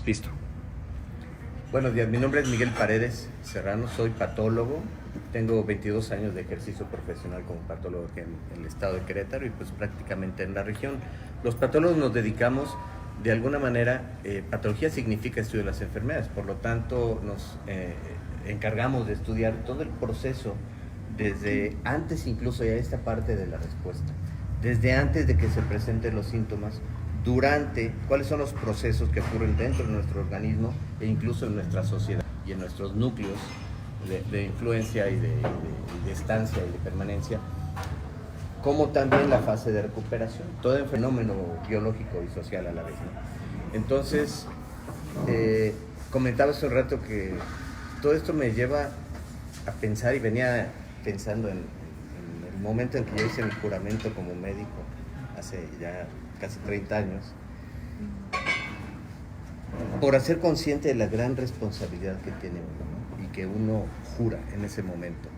Listo. Buenos días, mi nombre es Miguel Paredes Serrano, soy patólogo, tengo 22 años de ejercicio profesional como patólogo aquí en el estado de Querétaro y pues prácticamente en la región. Los patólogos nos dedicamos de alguna manera, patología significa estudio de las enfermedades, por lo tanto nos encargamos de estudiar todo el proceso desde antes incluso ya esta parte de la respuesta, desde antes de que se presenten los síntomas, durante, cuáles son los procesos que ocurren dentro de nuestro organismo e incluso en nuestra sociedad y en nuestros núcleos de influencia y de estancia y de permanencia, como también la fase de recuperación, todo el fenómeno biológico y social a la vez, ¿no? Entonces, comentaba hace un rato que todo esto me lleva a pensar y venía pensando en el momento en que yo hice mi juramento como médico, hace ya casi 30 años, por hacer consciente de la gran responsabilidad que tiene uno, ¿no? Y que uno jura en ese momento.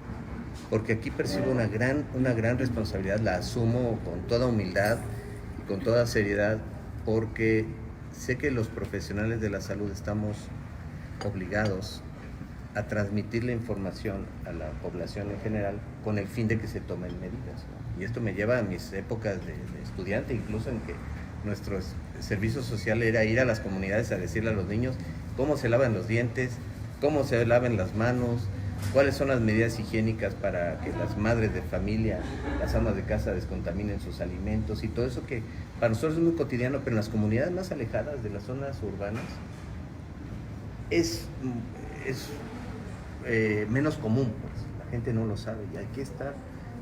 Porque aquí percibo una gran responsabilidad, la asumo con toda humildad y con toda seriedad, porque sé que los profesionales de la salud estamos obligados a transmitir la información a la población en general con el fin de que se tomen medidas, ¿no? Y esto me lleva a mis épocas de estudiante, incluso en que nuestro servicio social era ir a las comunidades a decirle a los niños cómo se lavan los dientes, cómo se laven las manos, cuáles son las medidas higiénicas para que las madres de familia, las amas de casa descontaminen sus alimentos y todo eso que para nosotros es muy cotidiano, pero en las comunidades más alejadas de las zonas urbanas es menos común, pues la gente no lo sabe y hay que estar.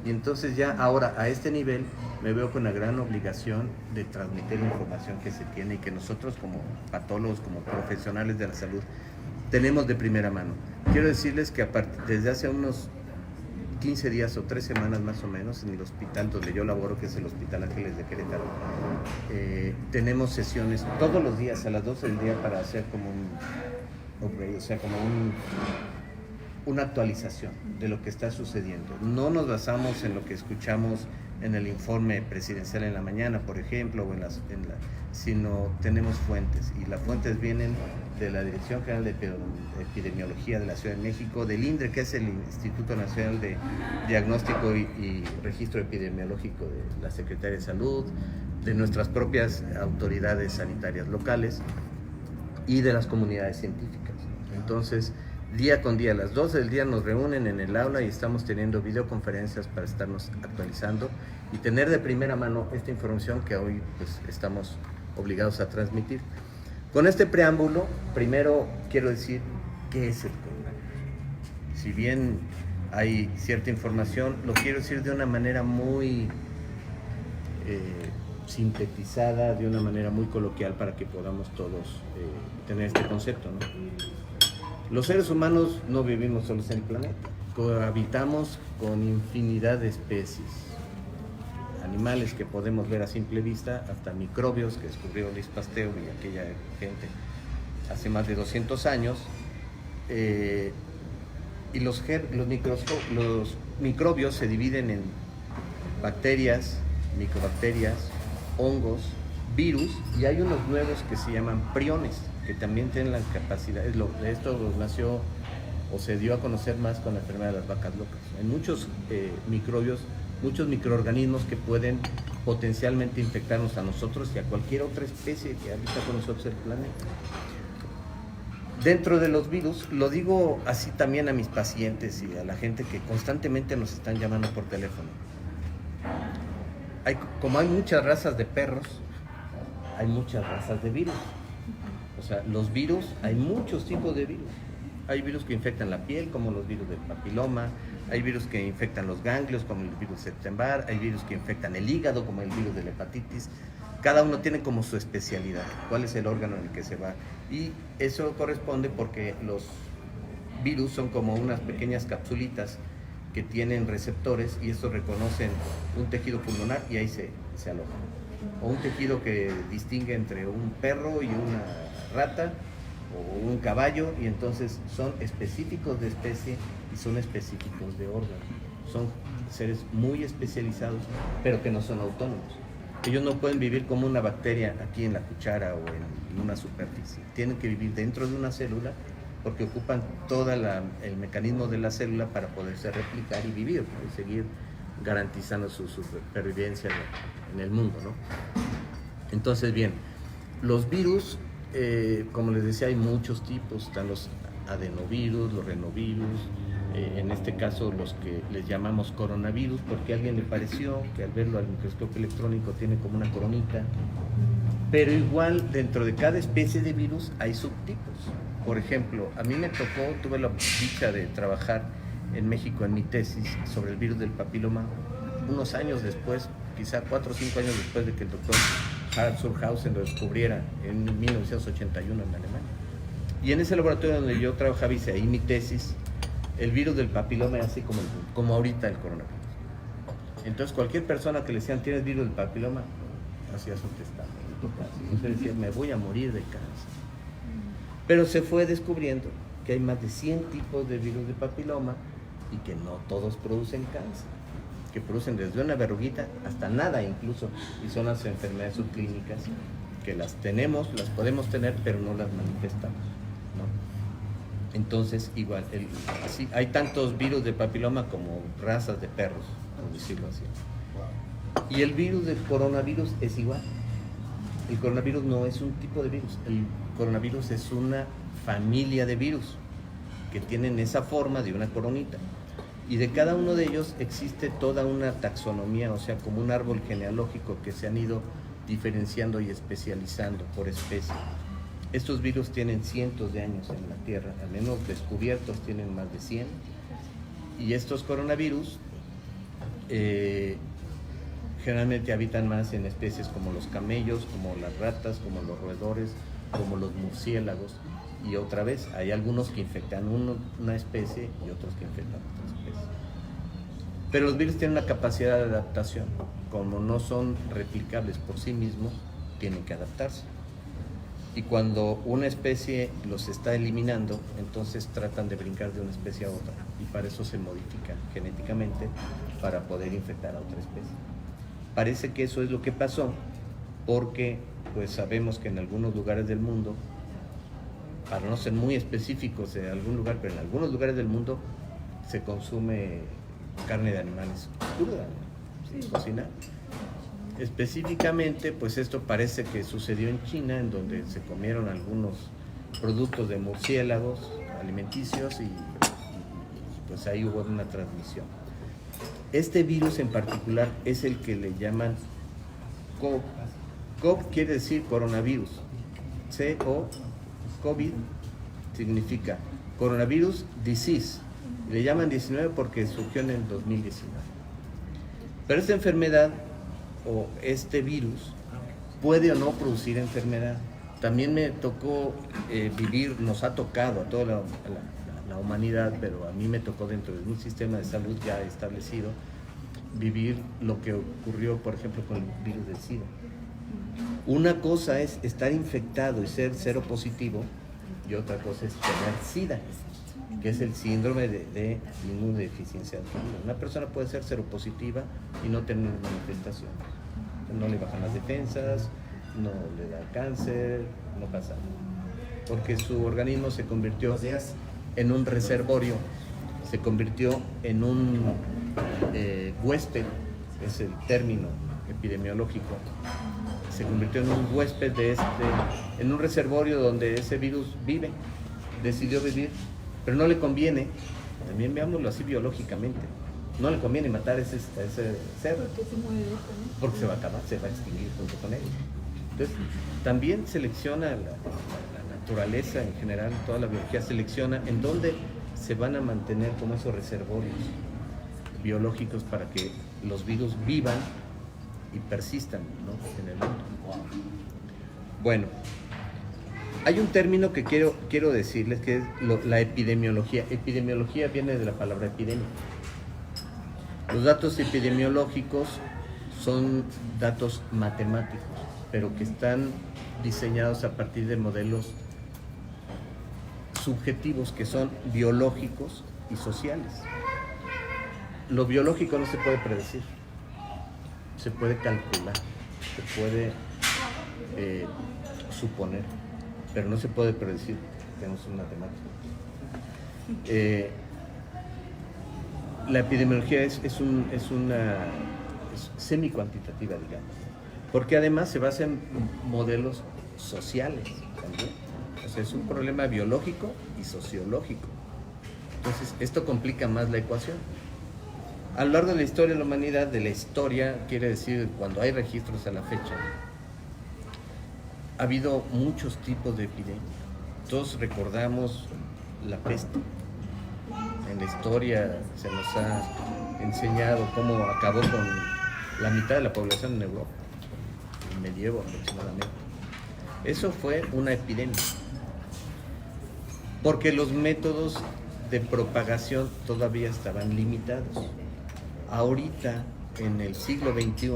Y entonces ya ahora a este nivel me veo con la gran obligación de transmitir la información que se tiene y que nosotros como patólogos, como profesionales de la salud, tenemos de primera mano. Quiero decirles que desde hace unos 15 días o 3 semanas más o menos, en el hospital donde yo laboro, que es el Hospital Ángeles de Querétaro, tenemos sesiones todos los días a las 12 del día para hacer como una actualización de lo que está sucediendo. No nos basamos en lo que escuchamos en el informe presidencial en la mañana, por ejemplo, o sino tenemos fuentes, y las fuentes vienen de la Dirección General de Epidemiología de la Ciudad de México, del INDRE, que es el Instituto Nacional de Diagnóstico y Registro Epidemiológico de la Secretaría de Salud, de nuestras propias autoridades sanitarias locales y de las comunidades científicas. Entonces, día con día, a las 12 del día nos reúnen en el aula y estamos teniendo videoconferencias para estarnos actualizando y tener de primera mano esta información que hoy pues, estamos obligados a transmitir. Con este preámbulo, primero quiero decir qué es el coronavirus. Si bien hay cierta información, lo quiero decir de una manera muy sintetizada, de una manera muy coloquial para que podamos todos tener este concepto, ¿no? Los seres humanos no vivimos solos en el planeta, cohabitamos con infinidad de especies, animales que podemos ver a simple vista, hasta microbios que descubrió Luis Pasteur y aquella gente hace más de 200 años, y los microbios se dividen en bacterias, micobacterias, hongos, virus, y hay unos nuevos que se llaman priones, que también tienen la capacidad, esto nació o se dio a conocer más con la enfermedad de las vacas locas. Hay muchos microbios, muchos microorganismos que pueden potencialmente infectarnos a nosotros y a cualquier otra especie que habita con nosotros el planeta. Dentro de los virus, lo digo así también a mis pacientes y a la gente que constantemente nos están llamando por teléfono. Como hay muchas razas de perros, hay muchas razas de virus. O sea, los virus, hay muchos tipos de virus. Hay virus que infectan la piel, como los virus del papiloma. Hay virus que infectan los ganglios, como el virus Epstein-Barr. Hay virus que infectan el hígado, como el virus de la hepatitis. Cada uno tiene como su especialidad, cuál es el órgano en el que se va. Y eso corresponde porque los virus son como unas pequeñas capsulitas que tienen receptores y estos reconocen un tejido pulmonar y ahí se alojan. O un tejido que distingue entre un perro y una rata o un caballo, y entonces son específicos de especie y son específicos de órgano. Son seres muy especializados, pero que no son autónomos. Ellos no pueden vivir como una bacteria aquí en la cuchara o en una superficie. Tienen que vivir dentro de una célula porque ocupan todo el mecanismo de la célula para poderse replicar y vivir, ¿no? Y seguir garantizando su supervivencia en el mundo, ¿no? Entonces, bien, los virus, como les decía, hay muchos tipos. Están los adenovirus, los renovirus, en este caso los que les llamamos coronavirus, porque a alguien le pareció que al verlo al microscopio electrónico tiene como una coronita, pero igual dentro de cada especie de virus hay subtipos. Por ejemplo, a mí me tocó, tuve la dicha de trabajar en México en mi tesis sobre el virus del papiloma, unos años después, quizá 4 o 5 años después de que el doctor Harald Surhausen lo descubriera en 1981 en Alemania. Y en ese laboratorio donde yo trabajaba, hice ahí mi tesis, el virus del papiloma era así como ahorita el coronavirus. Entonces cualquier persona que le decían, ¿tienes virus del papiloma?, hacía su testamento, casi. Entonces decía, me voy a morir de cáncer. Pero se fue descubriendo que hay más de 100 tipos de virus de papiloma y que no todos producen cáncer, que producen desde una verruguita hasta nada incluso, y son las enfermedades subclínicas que las tenemos, las podemos tener, pero no las manifestamos, ¿no? Entonces, igual, así, hay tantos virus de papiloma como razas de perros, por decirlo así. Y el virus del coronavirus es igual. El coronavirus no es un tipo de virus, el coronavirus es una familia de virus que tienen esa forma de una coronita. Y de cada uno de ellos existe toda una taxonomía, o sea, como un árbol genealógico que se han ido diferenciando y especializando por especie. Estos virus tienen cientos de años en la Tierra, al menos descubiertos tienen más de 100. Y estos coronavirus generalmente habitan más en especies como los camellos, como las ratas, como los roedores, como los murciélagos. Y otra vez, hay algunos que infectan una especie y otros que infectan otra especie. Pero los virus tienen una capacidad de adaptación. Como no son replicables por sí mismos, tienen que adaptarse. Y cuando una especie los está eliminando, entonces tratan de brincar de una especie a otra. Y para eso se modifican genéticamente para poder infectar a otra especie. Parece que eso es lo que pasó, porque pues sabemos que en algunos lugares del mundo, para no ser muy específicos de algún lugar, pero en algunos lugares del mundo se consume carne de animales cruda, sin cocinar. Específicamente, pues esto parece que sucedió en China, en donde se comieron algunos productos de murciélagos alimenticios y pues ahí hubo una transmisión. Este virus en particular es el que le llaman COV. COV quiere decir coronavirus. C-O, COVID significa coronavirus disease. Le llaman 19 porque surgió en el 2019. Pero esta enfermedad o este virus puede o no producir enfermedad. También me tocó vivir, nos ha tocado a toda la humanidad, pero a mí me tocó dentro de un sistema de salud ya establecido, vivir lo que ocurrió, por ejemplo, con el virus del SIDA. Una cosa es estar infectado y ser seropositivo, y otra cosa es tener SIDA, que es el síndrome de inmunodeficiencia adquirida. Una persona puede ser seropositiva y no tener manifestaciones. No le bajan las defensas, no le da cáncer, no pasa nada. Porque su organismo se convirtió en un reservorio, se convirtió en un huésped, es el término epidemiológico, se convirtió en un huésped en un reservorio donde ese virus vive, decidió vivir, pero no le conviene, también veámoslo así biológicamente, no le conviene matar a ese ser, porque se va a acabar, se va a extinguir junto con él. Entonces, también selecciona la naturaleza en general, toda la biología selecciona en dónde se van a mantener como esos reservorios biológicos para que los virus vivan y persistan, ¿no?, en el mundo. Bueno, hay un término que quiero decirles que es la epidemiología. Epidemiología viene de la palabra epidemia. Los datos epidemiológicos son datos matemáticos, pero que están diseñados a partir de modelos subjetivos que son biológicos y sociales. Lo biológico no se puede predecir, se puede calcular, se puede suponer, pero no se puede predecir. Tenemos una temática. La epidemiología es semi-cuantitativa, digamos, porque además se basa en modelos sociales también. O sea, es un problema biológico y sociológico. Entonces, esto complica más la ecuación. A lo largo de la historia de la humanidad, de la historia, quiere decir, cuando hay registros a la fecha, ha habido muchos tipos de epidemias. Todos recordamos la peste. En la historia se nos ha enseñado cómo acabó con la mitad de la población en Europa, en el medievo aproximadamente. Eso fue una epidemia, porque los métodos de propagación todavía estaban limitados. Ahorita, en el siglo XXI,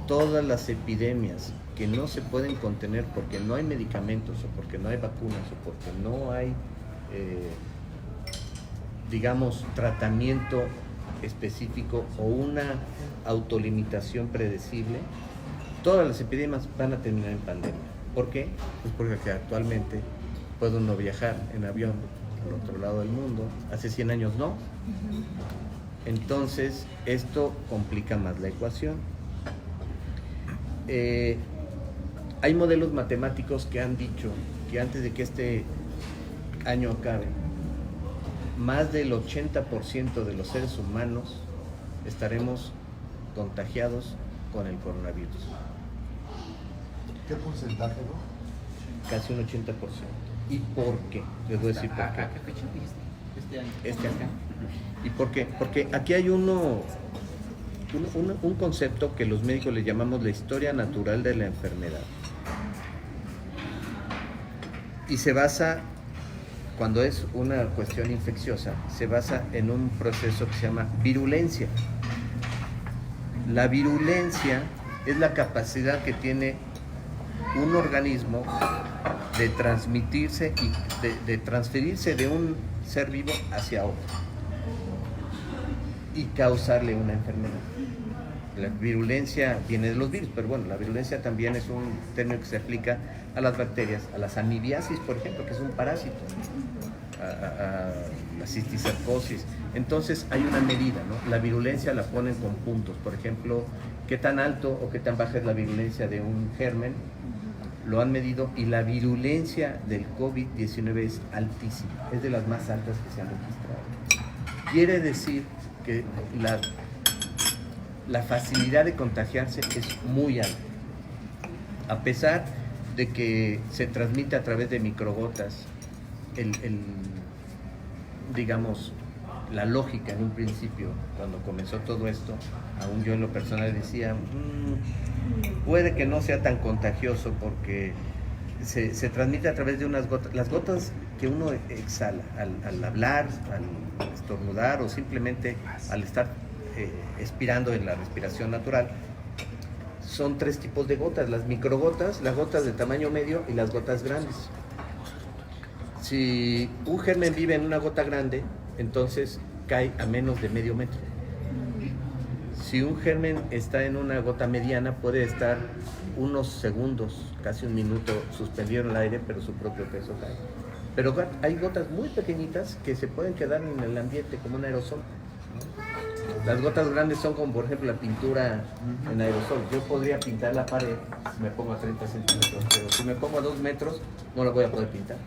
todas las epidemias que no se pueden contener porque no hay medicamentos o porque no hay vacunas o porque no hay, digamos, tratamiento específico o una autolimitación predecible, todas las epidemias van a terminar en pandemia. ¿Por qué? Pues porque actualmente puede uno viajar en avión al otro lado del mundo, hace 100 años no. Entonces, esto complica más la ecuación. Hay modelos matemáticos que han dicho que antes de que este año acabe, más del 80% de los seres humanos estaremos contagiados con el coronavirus. ¿Qué porcentaje, no? Casi un 80%. ¿Y por qué? Les voy a decir por qué. ¿A qué fecha dijiste? Este año. Este año. ¿Y por qué? Porque aquí hay un concepto que los médicos le llamamos la historia natural de la enfermedad. Y se basa, cuando es una cuestión infecciosa, se basa en un proceso que se llama virulencia. La virulencia es la capacidad que tiene un organismo de transmitirse y de transferirse de un ser vivo hacia otro y causarle una enfermedad. La virulencia viene de los virus, pero bueno, la virulencia también es un término que se aplica a las bacterias, a las amibiasis, por ejemplo, que es un parásito, a la cisticercosis. Entonces hay una medida, ¿no? La virulencia la ponen con puntos, por ejemplo, qué tan alto o qué tan baja es la virulencia de un germen, lo han medido, y la virulencia del COVID-19 es altísima, es de las más altas que se han registrado. Quiere decir que la facilidad de contagiarse es muy alta, a pesar de que se transmite a través de microgotas. Digamos, la lógica en un principio, cuando comenzó todo esto, aún yo en lo personal decía, puede que no sea tan contagioso porque se transmite a través de unas gotas. Las gotas que uno exhala al hablar, al estornudar o simplemente al estar expirando en la respiración natural, son tres tipos de gotas: las microgotas, las gotas de tamaño medio y las gotas grandes. Si un germen vive en una gota grande, entonces cae a menos de medio metro. Si un germen está en una gota mediana, puede estar unos segundos, casi un minuto, suspendido en el aire, pero su propio peso cae. Pero hay gotas muy pequeñitas que se pueden quedar en el ambiente como un aerosol. Las gotas grandes son como, por ejemplo, la pintura en aerosol. Yo podría pintar la pared si me pongo a 30 centímetros, pero si me pongo a 2 metros, no la voy a poder pintar.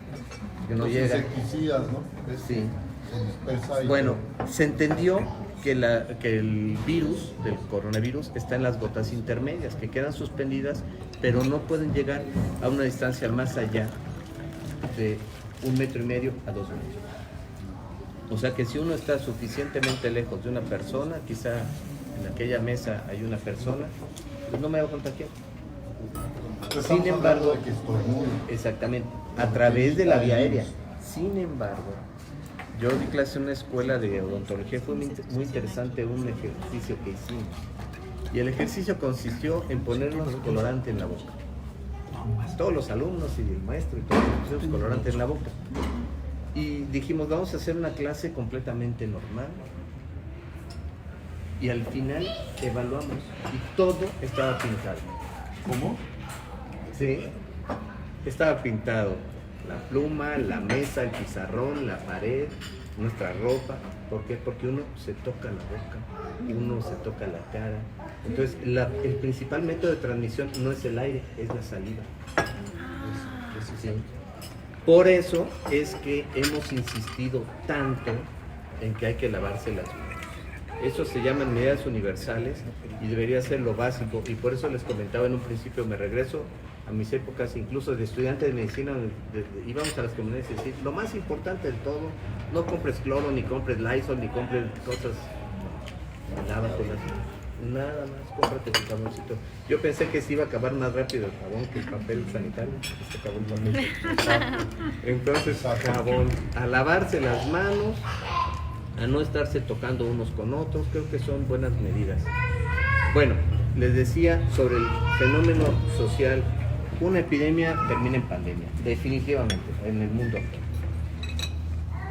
Que no llega. Insecticidas, ¿no? Sí. Se dispersa. Bueno, se entendió que el virus, del coronavirus, está en las gotas intermedias, que quedan suspendidas, pero no pueden llegar a una distancia más allá de 1,5 metros a 2 metros. O sea que si uno está suficientemente lejos de una persona, quizá en aquella mesa hay una persona, pues no me va a contagiar. Sin embargo, de que estornude. exactamente, a través de la vía aérea. Sin embargo, yo di clase en una escuela de odontología, fue muy interesante un ejercicio que hicimos. Y el ejercicio consistió en ponernos colorante en la boca. Todos los alumnos y el maestro y todos pusimos colorante en la boca. Y dijimos, vamos a hacer una clase completamente normal. Y al final evaluamos y todo estaba pintado. ¿Cómo? Sí, estaba pintado la pluma, la mesa, el pizarrón, la pared, nuestra ropa. ¿Por qué? Porque uno se toca la boca, uno se toca la cara. Entonces, el principal método de transmisión no es el aire, es la saliva. Sí. Por eso es que hemos insistido tanto en que hay que lavarse las manos. Eso se llaman medidas universales y debería ser lo básico. Y por eso les comentaba en un principio, me regreso a mis épocas incluso de estudiante de medicina, íbamos a las comunidades y decir, lo más importante de todo, no compres cloro, ni compres Lysol, ni compres cosas, lávatelas, nada más, cómprate tu jaboncito. Yo pensé que se iba a acabar más rápido el jabón que el papel sanitario, se acabó el papel. Entonces, jabón, a lavarse las manos, a no estarse tocando unos con otros, creo que son buenas medidas. Bueno, les decía sobre el fenómeno social. Una epidemia termina en pandemia, definitivamente, en el mundo.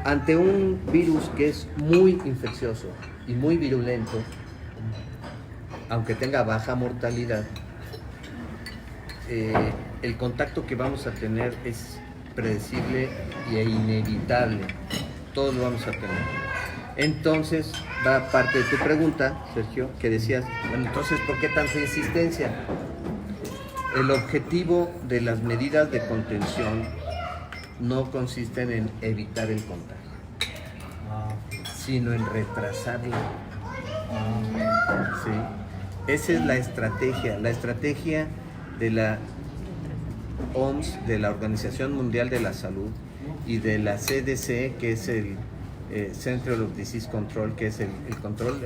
Ante un virus que es muy infeccioso y muy virulento, aunque tenga baja mortalidad, el contacto que vamos a tener es predecible e inevitable. Todos lo vamos a tener. Entonces, va parte de tu pregunta, Sergio, que decías, bueno, entonces, ¿por qué tanta insistencia? El objetivo de las medidas de contención no consisten en evitar el contagio, sino en retrasarlo. ¿Sí? Esa es la estrategia de la OMS, de la Organización Mundial de la Salud, y de la CDC, que es el Center of Disease Control, que es el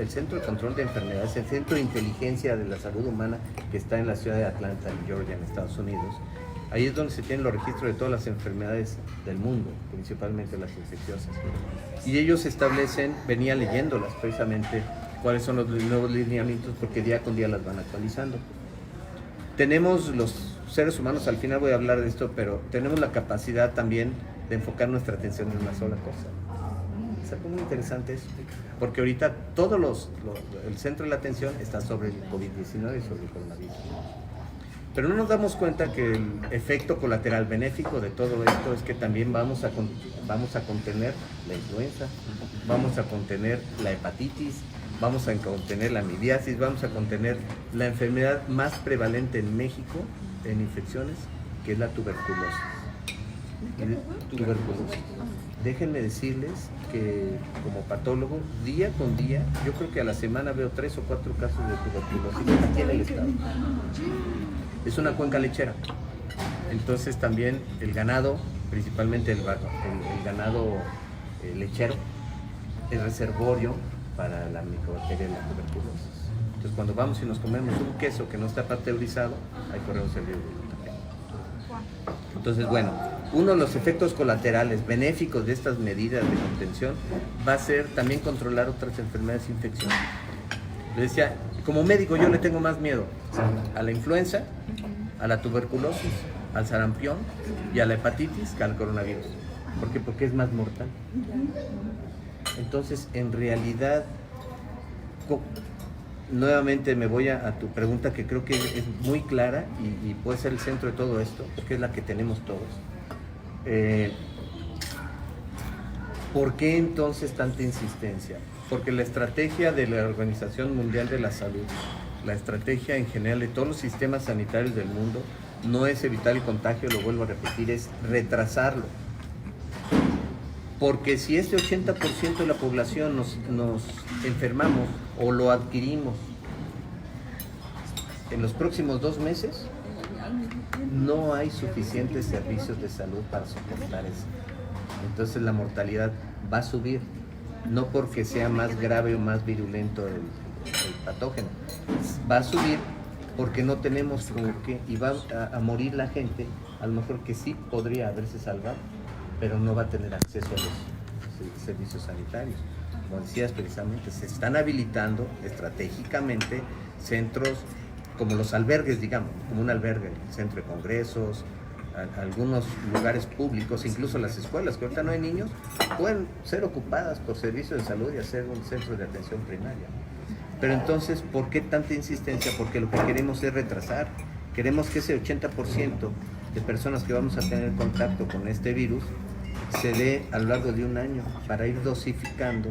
Centro de Control de Enfermedades, el Centro de Inteligencia de la Salud Humana, que está en la ciudad de Atlanta, en Georgia, en Estados Unidos. Ahí es donde se tienen los registros de todas las enfermedades del mundo, principalmente las infecciosas. Y ellos establecen, venía leyéndolas precisamente, cuáles son los nuevos lineamientos, porque día con día las van actualizando. Tenemos los seres humanos, al final voy a hablar de esto, pero tenemos la capacidad también de enfocar nuestra atención en una sola cosa. Es algo muy interesante eso, porque ahorita el centro de la atención está sobre el COVID-19 y sobre el coronavirus. Pero no nos damos cuenta que el efecto colateral benéfico de todo esto es que también vamos a contener la influenza, vamos a contener la hepatitis, vamos a contener la amibiasis, vamos a contener la enfermedad más prevalente en México en infecciones, que es la tuberculosis. Déjenme decirles que como patólogo, día con día, yo creo que a la semana veo 3 o 4 casos de tuberculosis aquí en el estado. Es una cuenca lechera. Entonces también el ganado, principalmente el ganado lechero, es reservorio para la micobacteria de la tuberculosis. Entonces cuando vamos y nos comemos un queso que no está pasteurizado, ahí corremos el riesgo de contagio. Entonces, bueno, uno de los efectos colaterales benéficos de estas medidas de contención va a ser también controlar otras enfermedades infecciosas. Le decía, como médico yo le tengo más miedo a la influenza, a la tuberculosis, al sarampión y a la hepatitis que al coronavirus. ¿Por qué? Porque es más mortal. Entonces, en realidad, nuevamente me voy a tu pregunta, que creo que es muy clara y puede ser el centro de todo esto, porque es la que tenemos todos. ¿Por qué entonces tanta insistencia? Porque la estrategia de la Organización Mundial de la Salud, la estrategia en general de todos los sistemas sanitarios del mundo, no es evitar el contagio, lo vuelvo a repetir, es retrasarlo. Porque si este 80% de la población nos enfermamos o lo adquirimos en los próximos 2 meses, no hay suficientes servicios de salud para soportar eso. Entonces la mortalidad va a subir, no porque sea más grave o más virulento el patógeno, va a subir porque no tenemos con qué, y va a morir la gente, a lo mejor que sí podría haberse salvado, pero no va a tener acceso a los servicios sanitarios. Como decías precisamente, se están habilitando estratégicamente centros como los albergues, digamos, como un albergue, el centro de congresos, algunos lugares públicos, incluso las escuelas, que ahorita no hay niños, pueden ser ocupadas por servicios de salud y hacer un centro de atención primaria. Pero entonces, ¿por qué tanta insistencia? Porque lo que queremos es retrasar. Queremos que ese 80% de personas que vamos a tener contacto con este virus se dé a lo largo de un año para ir dosificando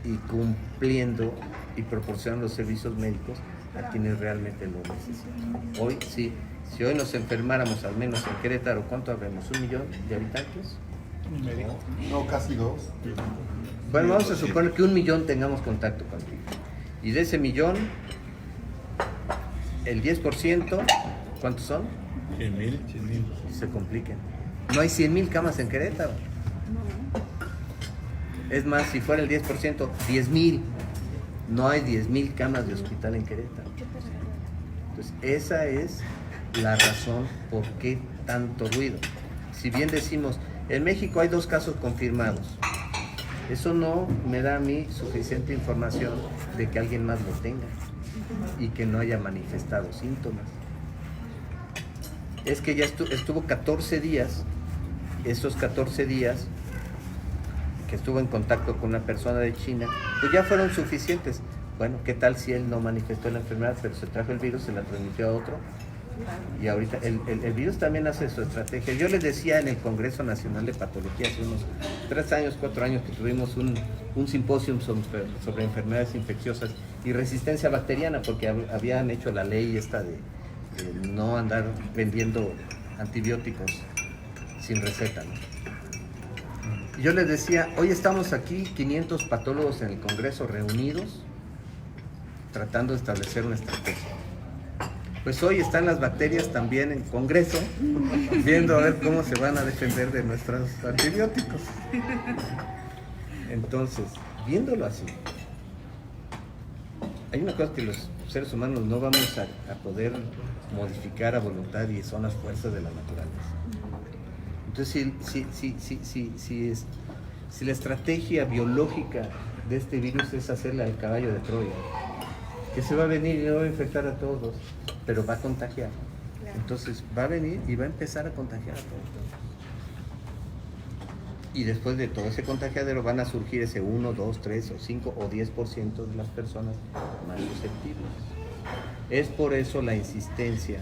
y cumpliendo y proporcionando los servicios médicos a quienes realmente lo necesitan. Hoy sí, si hoy nos enfermáramos al menos en Querétaro, ¿cuánto habremos? ¿1 millón de habitantes? No, casi 2. Bueno, vamos a suponer que 1 millón tengamos contacto con él. Y de ese millón, el 10%, ¿cuántos son? 100,000. Se compliquen. No hay 100,000 camas en Querétaro. Es más, si fuera el 10%, 10,000. No hay 10,000 camas de hospital en Querétaro. Entonces, esa es la razón por qué tanto ruido. Si bien decimos, en México hay 2 casos confirmados, eso no me da a mí suficiente información de que alguien más lo tenga y que no haya manifestado síntomas. Es que ya estuvo 14 días, esos 14 días que estuvo en contacto con una persona de China, pues ya fueron suficientes. Bueno, ¿qué tal si él no manifestó la enfermedad, pero se trajo el virus, se la transmitió a otro? Y ahorita el virus también hace su estrategia. Yo les decía en el Congreso Nacional de Patología hace unos 3 años, 4 años que tuvimos un simposio sobre enfermedades infecciosas y resistencia bacteriana, porque habían hecho la ley esta de no andar vendiendo antibióticos sin receta, ¿no? Y yo les decía, hoy estamos aquí 500 patólogos en el Congreso reunidos tratando de establecer una estrategia. Pues hoy están las bacterias también en Congreso, viendo a ver cómo se van a defender de nuestros antibióticos. Entonces, viéndolo así, hay una cosa que los seres humanos no vamos a poder modificar a voluntad y son las fuerzas de la naturaleza. Entonces, si la estrategia biológica de este virus es hacerle al caballo de Troya, que se va a venir y no va a infectar a todos, pero va a contagiar. Entonces va a venir y va a empezar a contagiar a todos. Y después de todo ese contagiadero van a surgir ese 1, 2, 3 o 5 o 10% de las personas más susceptibles. Es por eso la insistencia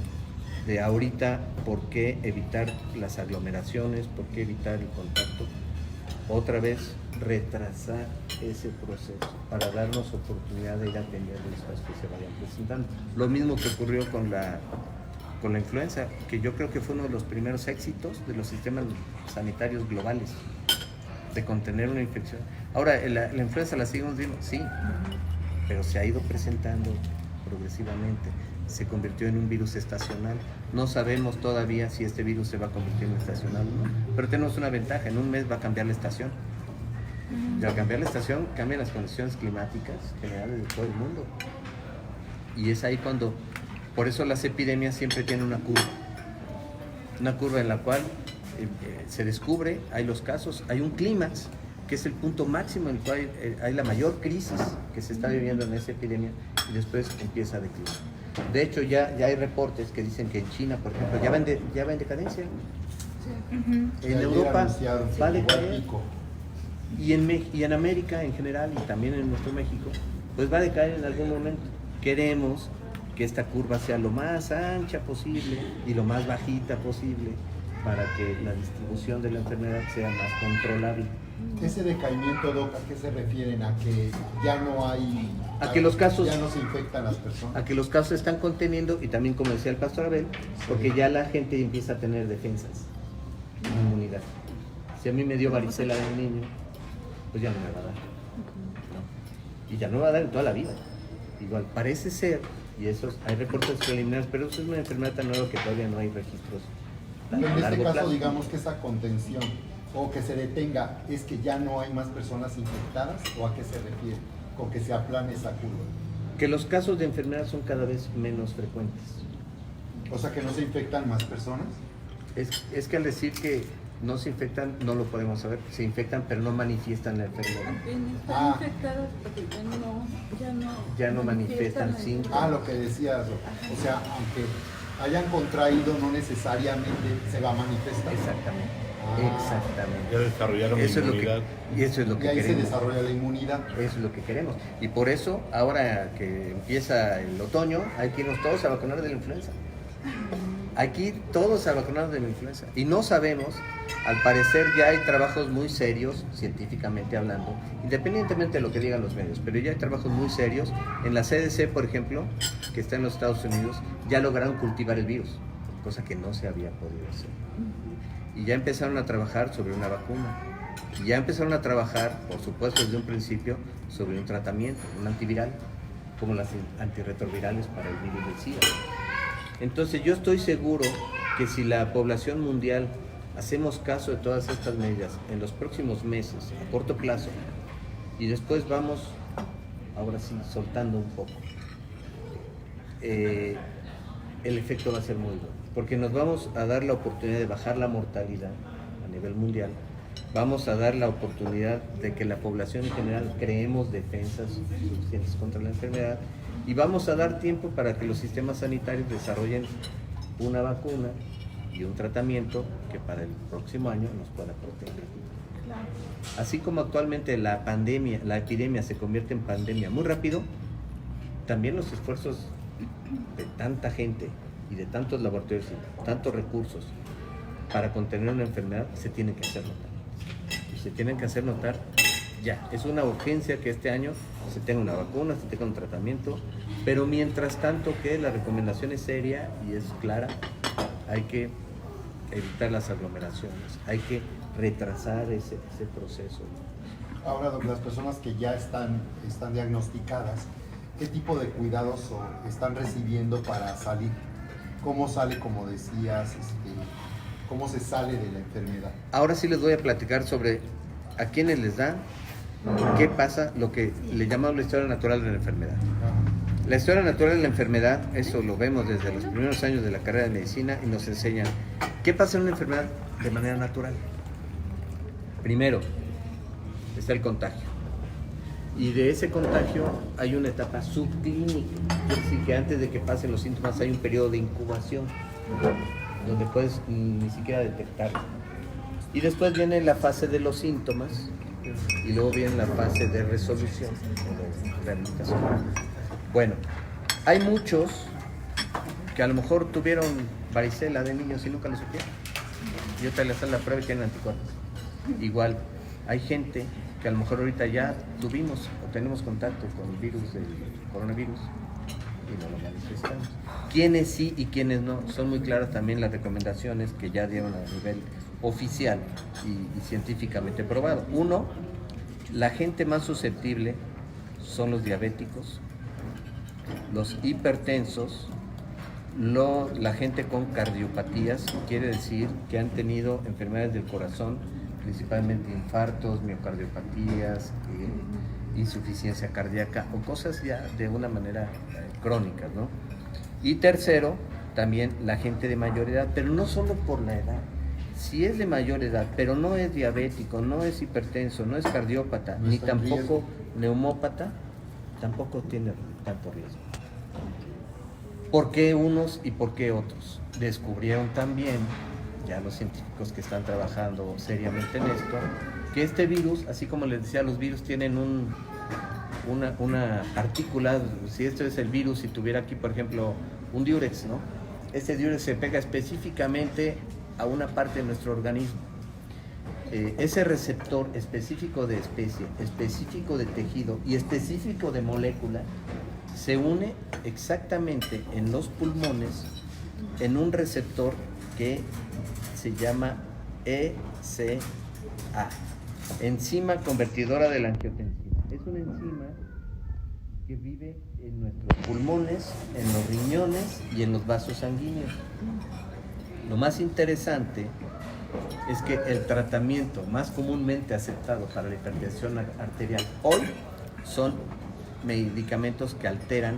de ahorita, ¿por qué evitar las aglomeraciones? ¿Por qué evitar el contacto? Otra vez retrasar ese proceso para darnos oportunidad de ir atendiendo los casos que se vayan presentando. Lo mismo que ocurrió con la influenza, que yo creo que fue uno de los primeros éxitos de los sistemas sanitarios globales, de contener una infección. Ahora, la influenza la seguimos viendo, sí, pero se ha ido presentando progresivamente. Se convirtió en un virus estacional. No sabemos todavía si este virus se va a convertir en estacional o no, pero tenemos una ventaja, en un mes va a cambiar la estación. Y al cambiar la estación, cambian las condiciones climáticas generales de todo el mundo. Y es ahí cuando, por eso las epidemias siempre tienen una curva en la cual se descubre, hay los casos, hay un clímax, que es el punto máximo en el cual hay la mayor crisis que se está viviendo en esa epidemia, y después empieza a declinar. De hecho, ya hay reportes que dicen que en China, por ejemplo, ya va en decadencia. En Europa va a decaer. Y en América en general, y también en nuestro México, pues va a decaer en algún momento. Queremos que esta curva sea lo más ancha posible y lo más bajita posible para que la distribución de la enfermedad sea más controlable. Ese decaimiento, Doc, ¿a qué se refieren? ¿A que ya no hay... A que los casos... ya no se infectan las personas? A que los casos se están conteniendo, y también, como decía el pastor Abel, porque ya la gente empieza a tener defensas, inmunidad. Si a mí me dio varicela de niño, pues ya no me va a dar. ¿No? Y ya no me va a dar en toda la vida. Igual, parece ser, y hay reportes preliminares, pero eso es una enfermedad tan nueva que todavía no hay registros. En este caso, digamos que esa contención o que se detenga, ¿es que ya no hay más personas infectadas o a qué se refiere? ¿Con que se aplane esa curva? Que los casos de enfermedad son cada vez menos frecuentes. O sea, que no se infectan más personas. Es que al decir que no se infectan, no lo podemos saber. Se infectan, pero no manifiestan la enfermedad. Están infectados porque ya no manifiestan la síntomas. Lo que decías, o sea, aunque hayan contraído, no necesariamente se va a manifestar. Exactamente. Exactamente. Ya desarrollaron inmunidad. Y eso es lo que y ahí queremos. se desarrolla la inmunidad. Eso es lo que queremos. Y por eso, ahora que empieza el otoño, hay que irnos todos a vacunar de la influenza. Aquí todos se vacunaron de la influenza y no sabemos, al parecer ya hay trabajos muy serios, científicamente hablando, independientemente de lo que digan los medios, pero ya hay trabajos muy serios. En la CDC, por ejemplo, que está en los Estados Unidos, ya lograron cultivar el virus, cosa que no se había podido hacer. Y ya empezaron a trabajar sobre una vacuna. Y ya empezaron a trabajar, por supuesto, desde un principio, sobre un tratamiento, un antiviral, como las antirretrovirales para el virus del SIDA. Entonces yo estoy seguro que si la población mundial hacemos caso de todas estas medidas en los próximos meses, a corto plazo, y después vamos, ahora sí, soltando un poco, el efecto va a ser muy bueno, porque nos vamos a dar la oportunidad de bajar la mortalidad a nivel mundial, vamos a dar la oportunidad de que la población en general creemos defensas suficientes contra la enfermedad, y vamos a dar tiempo para que los sistemas sanitarios desarrollen una vacuna y un tratamiento que para el próximo año nos pueda proteger. Claro. Así como actualmente la epidemia se convierte en pandemia muy rápido, también los esfuerzos de tanta gente y de tantos laboratorios y tantos recursos para contener una enfermedad se tienen que hacer notar. Y se tienen que hacer notar ya. Es una urgencia que este año se tenga una vacuna, se tenga un tratamiento, pero mientras tanto que la recomendación es seria y es clara, hay que evitar las aglomeraciones, hay que retrasar ese proceso. Ahora, las personas que ya están diagnosticadas, ¿qué tipo de cuidados están recibiendo para salir? ¿Cómo sale, como decías, cómo se sale de la enfermedad? Ahora sí les voy a platicar sobre a quiénes les da, qué pasa, lo que le llamamos la historia natural de la enfermedad. La historia natural de la enfermedad, eso lo vemos desde los primeros años de la carrera de medicina y nos enseñan qué pasa en una enfermedad de manera natural. Primero, está el contagio. Y de ese contagio hay una etapa subclínica, es decir, que antes de que pasen los síntomas hay un periodo de incubación, donde puedes ni siquiera detectarlo. Y después viene la fase de los síntomas y luego viene la fase de resolución o de rehabilitación. Bueno, hay muchos que a lo mejor tuvieron varicela de niños y nunca lo supieron. Y ahorita le hacen la prueba y tienen anticuerpos. Igual, hay gente que a lo mejor ahorita ya tuvimos o tenemos contacto con el virus del coronavirus y no lo manifestamos. Quiénes sí y quiénes no, son muy claras también las recomendaciones que ya dieron a nivel oficial y científicamente probado. Uno, la gente más susceptible son los diabéticos, los hipertensos, la gente con cardiopatías, quiere decir que han tenido enfermedades del corazón, principalmente infartos, miocardiopatías, insuficiencia cardíaca o cosas ya de una manera crónica, ¿no? Y tercero, también la gente de mayor edad, pero no solo por la edad. Si es de mayor edad, pero no es diabético, no es hipertenso, no es cardiópata, ni tampoco neumópata, tampoco tiene tanto riesgo. ¿Por qué unos y por qué otros? Descubrieron también, ya los científicos que están trabajando seriamente en esto, que este virus, así como les decía, los virus tienen una partícula. Si esto es el virus, si tuviera aquí, por ejemplo, un diurex, ¿no? Este diurex se pega específicamente a una parte de nuestro organismo. Ese receptor específico de especie, específico de tejido y específico de molécula se une exactamente en los pulmones en un receptor que se llama ECA, enzima convertidora de la angiotensina. Es una enzima que vive en nuestros pulmones, en los riñones y en los vasos sanguíneos. Lo más interesante es que el tratamiento más comúnmente aceptado para la hipertensión arterial hoy son medicamentos que alteran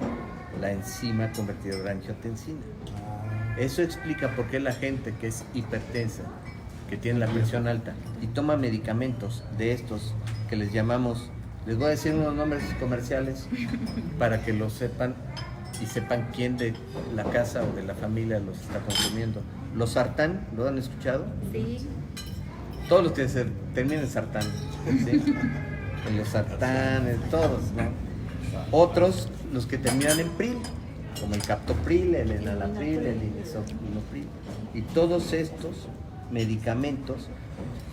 la enzima convertidora de angiotensina. Eso explica por qué la gente que es hipertensa, que tiene la presión alta y toma medicamentos de estos que les llamamos, les voy a decir unos nombres comerciales para que lo sepan y sepan quién de la casa o de la familia los está consumiendo. Los sartán, ¿lo han escuchado? Sí. Todos los que se terminan en sartán, ¿sí? En los sartanes, todos, ¿no? Otros, los que terminan en pril, como el captopril, el enalapril, el lisinopril, y todos estos medicamentos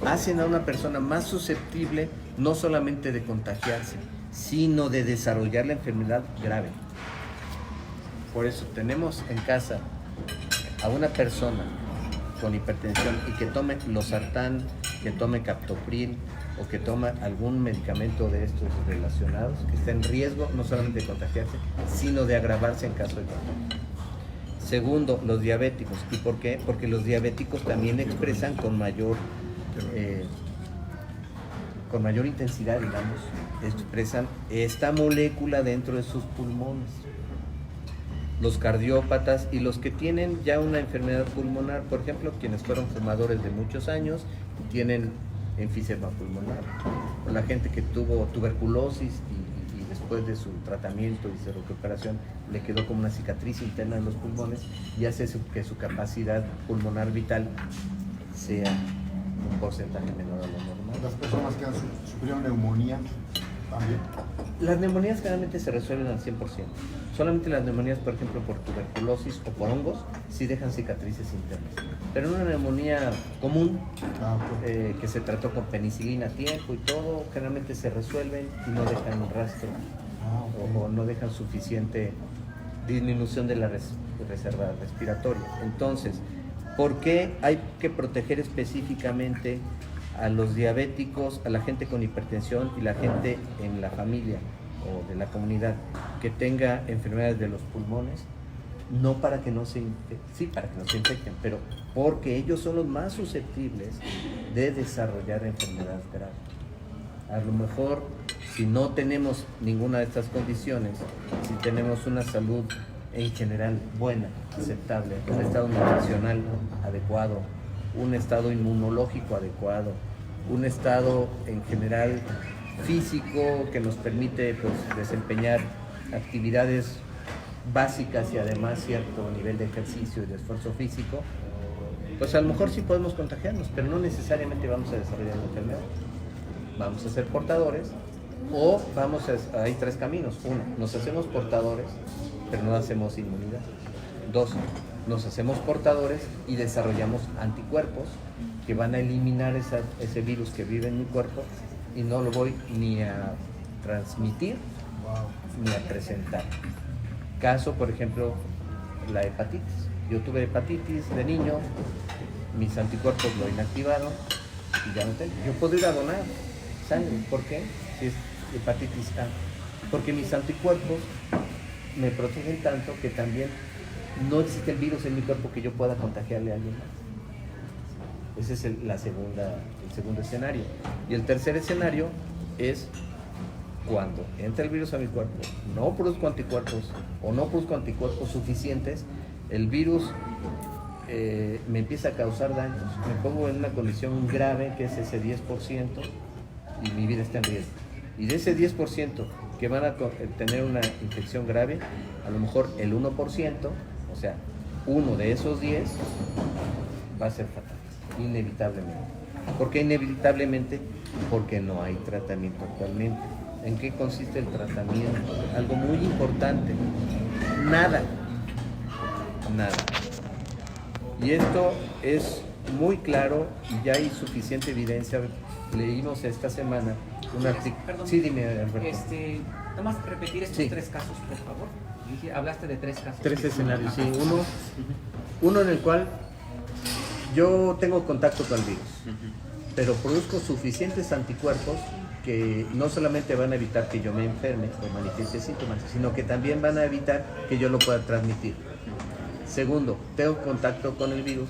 hacen a una persona más susceptible no solamente de contagiarse, sino de desarrollar la enfermedad grave. Por eso tenemos en casa a una persona con hipertensión y que tome losartán, que tome captopril o que tome algún medicamento de estos relacionados, que está en riesgo no solamente de contagiarse, sino de agravarse en caso de contagio. Segundo, los diabéticos. ¿Y por qué? Porque los diabéticos también expresan con mayor intensidad, digamos, expresan esta molécula dentro de sus pulmones. Los cardiópatas y los que tienen ya una enfermedad pulmonar, por ejemplo, quienes fueron fumadores de muchos años, tienen enfisema pulmonar, o la gente que tuvo tuberculosis y después de su tratamiento y su recuperación le quedó como una cicatriz interna en los pulmones y hace que su capacidad pulmonar vital sea un porcentaje menor a lo normal. Las personas que han sufrido neumonía también. Las neumonías generalmente se resuelven al 100%. Solamente las neumonías, por ejemplo, por tuberculosis o por hongos, sí dejan cicatrices internas. Pero en una neumonía común, que se trató con penicilina a tiempo y todo, generalmente se resuelven y no dejan rastro o no dejan suficiente disminución de la reserva respiratoria. Entonces, ¿por qué hay que proteger específicamente a los diabéticos, a la gente con hipertensión y la gente en la familia o de la comunidad que tenga enfermedades de los pulmones? No para que no se infecten, sí, para que no se infecten, pero porque ellos son los más susceptibles de desarrollar enfermedades graves. A lo mejor, si no tenemos ninguna de estas condiciones, si tenemos una salud en general buena, aceptable, un estado nutricional adecuado, un estado inmunológico adecuado, un estado en general físico que nos permite pues, desempeñar actividades básicas y además cierto nivel de ejercicio y de esfuerzo físico, pues a lo mejor sí podemos contagiarnos, pero no necesariamente vamos a desarrollar la enfermedad. Vamos a ser portadores o hay tres caminos. Uno, nos hacemos portadores, pero no hacemos inmunidad. Dos, nos hacemos portadores y desarrollamos anticuerpos que van a eliminar ese virus que vive en mi cuerpo y no lo voy ni a transmitir ni a presentar. Caso, por ejemplo, la hepatitis. Yo tuve hepatitis de niño, mis anticuerpos lo inactivaron y ya no tengo. Yo puedo ir a donar sangre. ¿Por qué? Si es hepatitis A. Porque mis anticuerpos me protegen tanto que también no existe el virus en mi cuerpo que yo pueda contagiarle a alguien más. Ese es el segundo escenario. Y el tercer escenario es cuando entra el virus a mi cuerpo, no produzco anticuerpos o no produzco anticuerpos suficientes, el virus me empieza a causar daños, me pongo en una condición grave que es ese 10% y mi vida está en riesgo. Y de ese 10% que van a tener una infección grave, a lo mejor el 1%, o sea, uno de esos 10 va a ser fatal, inevitablemente. ¿Por qué inevitablemente? Porque no hay tratamiento actualmente. ¿En qué consiste el tratamiento? Algo muy importante, nada. Y esto es muy claro y ya hay suficiente evidencia. Leímos esta semana un artículo. Sí, dime, Alberto. Nada más repetir estos tres casos, por favor. Hablaste de tres casos. Tres escenarios, sí. Uno en el cual yo tengo contacto con el virus, pero produzco suficientes anticuerpos que no solamente van a evitar que yo me enferme o manifieste síntomas, sino que también van a evitar que yo lo pueda transmitir. Segundo, tengo contacto con el virus,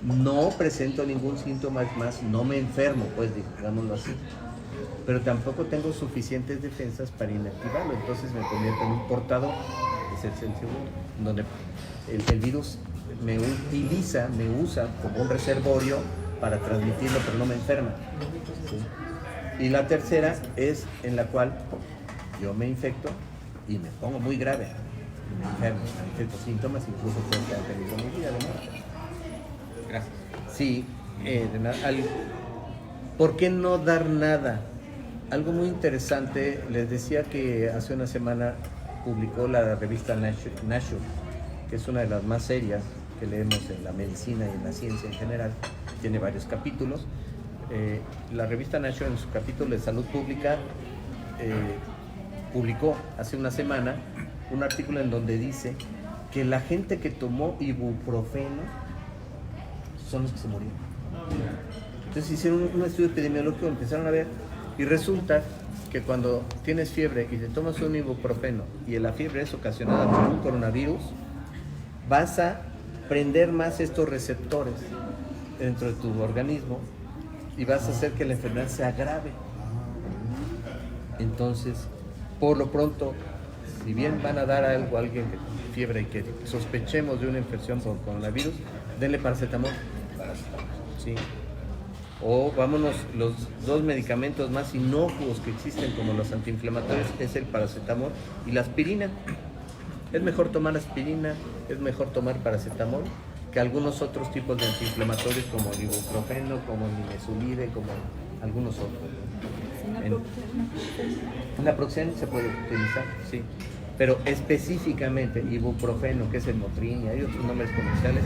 no presento ningún síntoma más, no me enfermo, pues digámoslo así, pero tampoco tengo suficientes defensas para inactivarlo, entonces me convierto en un portador. Ese es el segundo, donde el virus me usa como un reservorio para transmitirlo, pero no me enferma. ¿Sí? Y la tercera es en la cual yo me infecto y me pongo muy grave, me enfermo, manifiesto síntomas, incluso puedo quedar peligro mi vida de muerte. Gracias. Sí, ¿por qué no dar nada? Algo muy interesante, les decía que hace una semana publicó la revista Nature, que es una de las más serias que leemos en la medicina y en la ciencia en general. Tiene varios capítulos. La revista Nature, en su capítulo de salud pública, publicó hace una semana un artículo en donde dice que la gente que tomó ibuprofeno son los que se murieron. Entonces hicieron un estudio epidemiológico, empezaron a ver, y resulta que cuando tienes fiebre y te tomas un ibuprofeno y la fiebre es ocasionada por un coronavirus, vas a prender más estos receptores dentro de tu organismo y vas a hacer que la enfermedad se agrave. Entonces, por lo pronto, si bien van a dar algo a alguien de fiebre y que sospechemos de una infección por coronavirus, denle paracetamol. Sí. O vámonos, los dos medicamentos más inocuos que existen como los antiinflamatorios es el paracetamol y la aspirina. Es mejor tomar aspirina, es mejor tomar paracetamol que algunos otros tipos de antiinflamatorios como el ibuprofeno, como el nimesulide, como algunos otros. Naproxen se puede utilizar, sí. Pero específicamente ibuprofeno, que es el Motrin, y hay otros nombres comerciales,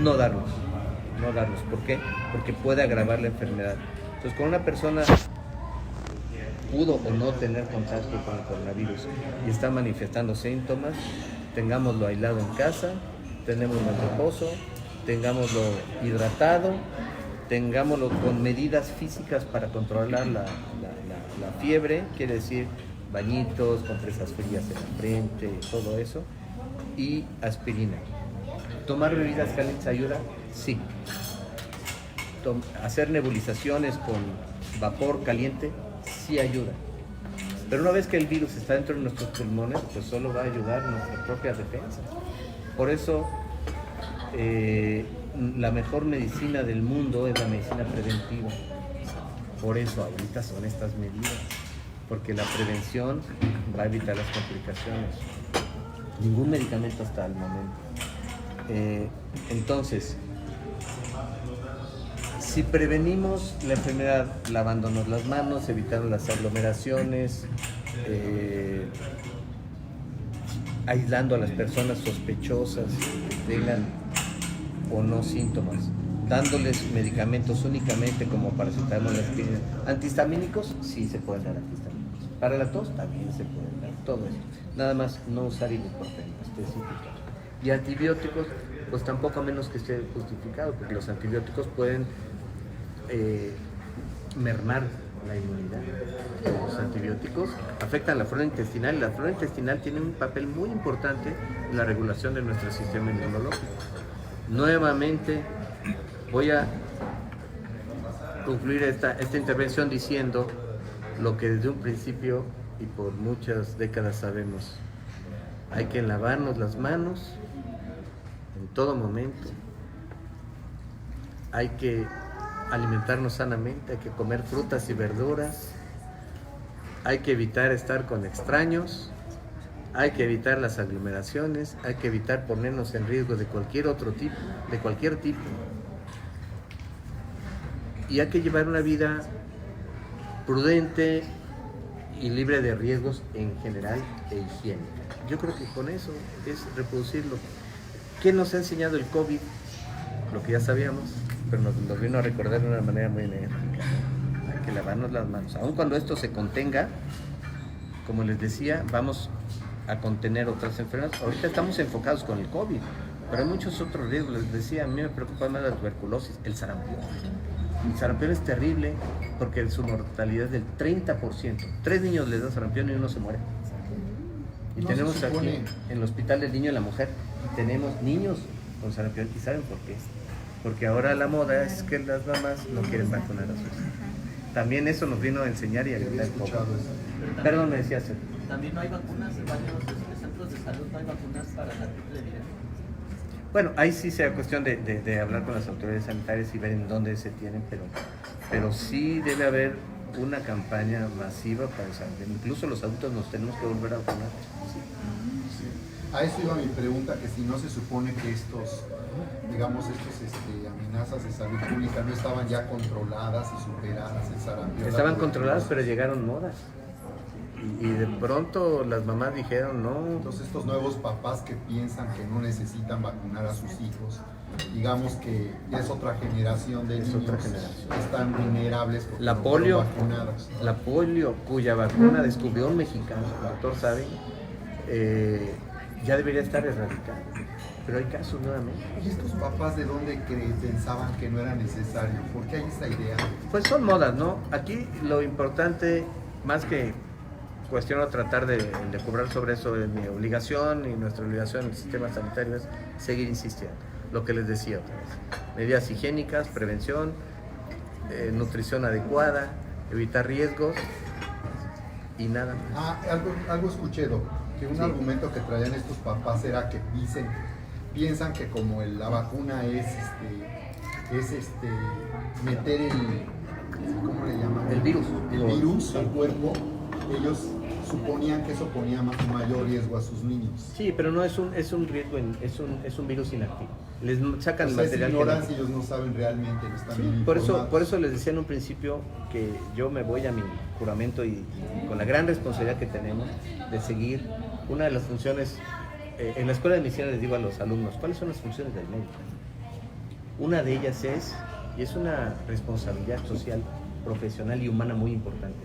no darlos. ¿Por qué? Porque puede agravar la enfermedad. Entonces, con una persona pudo o no tener contacto con el coronavirus y está manifestando síntomas, tengámoslo aislado en casa, tengámoslo en reposo, tengámoslo hidratado, tengámoslo con medidas físicas para controlar la fiebre, quiere decir bañitos, compresas frías en la frente, todo eso, y aspirina. ¿Tomar bebidas calientes ayuda? Sí. Hacer nebulizaciones con vapor caliente sí ayuda. Pero una vez que el virus está dentro de nuestros pulmones, pues solo va a ayudar nuestra propia defensa. Por eso, la mejor medicina del mundo es la medicina preventiva. Por eso ahorita son estas medidas, porque la prevención va a evitar las complicaciones. Ningún medicamento hasta el momento. Entonces, si prevenimos la enfermedad lavándonos las manos, evitando las aglomeraciones, aislando a las personas sospechosas que tengan o no síntomas, dándoles medicamentos únicamente como paracetamol, aspirina. Antihistamínicos, sí se pueden dar antihistamínicos. Para la tos también se pueden dar, todo eso. Nada más no usar ibuprofeno específico. Y antibióticos, pues tampoco, a menos que esté justificado, porque los antibióticos pueden mermar la inmunidad. Los antibióticos afectan la flora intestinal y la flora intestinal tiene un papel muy importante en la regulación de nuestro sistema inmunológico. Nuevamente voy a concluir esta intervención diciendo lo que desde un principio y por muchas décadas sabemos: hay que lavarnos las manos en todo momento, hay que alimentarnos sanamente, hay que comer frutas y verduras, hay que evitar estar con extraños, hay que evitar las aglomeraciones, hay que evitar ponernos en riesgo de cualquier otro tipo, de cualquier tipo. Y hay que llevar una vida prudente y libre de riesgos en general e higiénica. Yo creo que con eso es reproducirlo. ¿Qué nos ha enseñado el COVID? Lo que ya sabíamos, pero nos vino a recordar de una manera muy enérgica. Hay que lavarnos las manos. Aun cuando esto se contenga, como les decía, vamos a contener otras enfermedades. Ahorita estamos enfocados con el COVID, pero hay muchos otros riesgos. Les decía, a mí me preocupa más la tuberculosis, el sarampión. El sarampión es terrible porque su mortalidad es del 30%. 3 niños les da sarampión y uno se muere. Y no tenemos aquí en el Hospital del Niño y la Mujer, tenemos niños con sarampión. ¿Y saben por qué? Porque ahora la moda es que las mamás no quieren vacunar a sus hijos. También eso nos vino a enseñar y a evitar el COVID. Perdón, me decías. También no hay vacunas en varios centros de salud, no hay vacunas para la triple viral. Bueno, ahí sí sea cuestión de hablar con las autoridades sanitarias y ver en dónde se tienen, pero sí debe haber una campaña masiva para el sarampión. Incluso los adultos nos tenemos que volver a vacunar. Sí. A eso iba mi pregunta, que si no se supone que estos amenazas de salud pública no estaban ya controladas y superadas, el sarampión. Estaban controladas, pero llegaron modas. Y de pronto las mamás dijeron, no. Entonces estos nuevos papás que piensan que no necesitan vacunar a sus hijos, digamos que es otra generación de niños que están vulnerables porque La no fueron polio, vacunados, ¿no? la polio, cuya vacuna descubrió un mexicano, el doctor Sabe, ya debería estar erradicada. Pero hay casos nuevamente. ¿Y estos papás de dónde pensaban que no era necesario? ¿Por qué hay esta idea? Pues son modas, ¿no? Aquí lo importante, más que cuestión o tratar de cobrar sobre eso, es mi obligación y nuestra obligación en el sistema sanitario es seguir insistiendo. Lo que les decía otra vez. Medidas higiénicas, prevención, nutrición adecuada, evitar riesgos y nada más. Algo escuché, Doc, que un argumento que traían estos papás era que piensan que como la vacuna es meter ¿cómo le llaman? El virus. El virus al cuerpo, ellos suponían que eso ponía mayor riesgo a sus niños. Sí, pero no es un riesgo, es un virus inactivo. Les sacan el Pues material. Es ignorancia, ellos no saben realmente, no están bien por informados. eso les decía en un principio que yo me voy a mi juramento y con la gran responsabilidad que tenemos de seguir una de las funciones. En la escuela de medicina les digo a los alumnos, ¿cuáles son las funciones del médico? Una de ellas es una responsabilidad social, profesional y humana muy importante,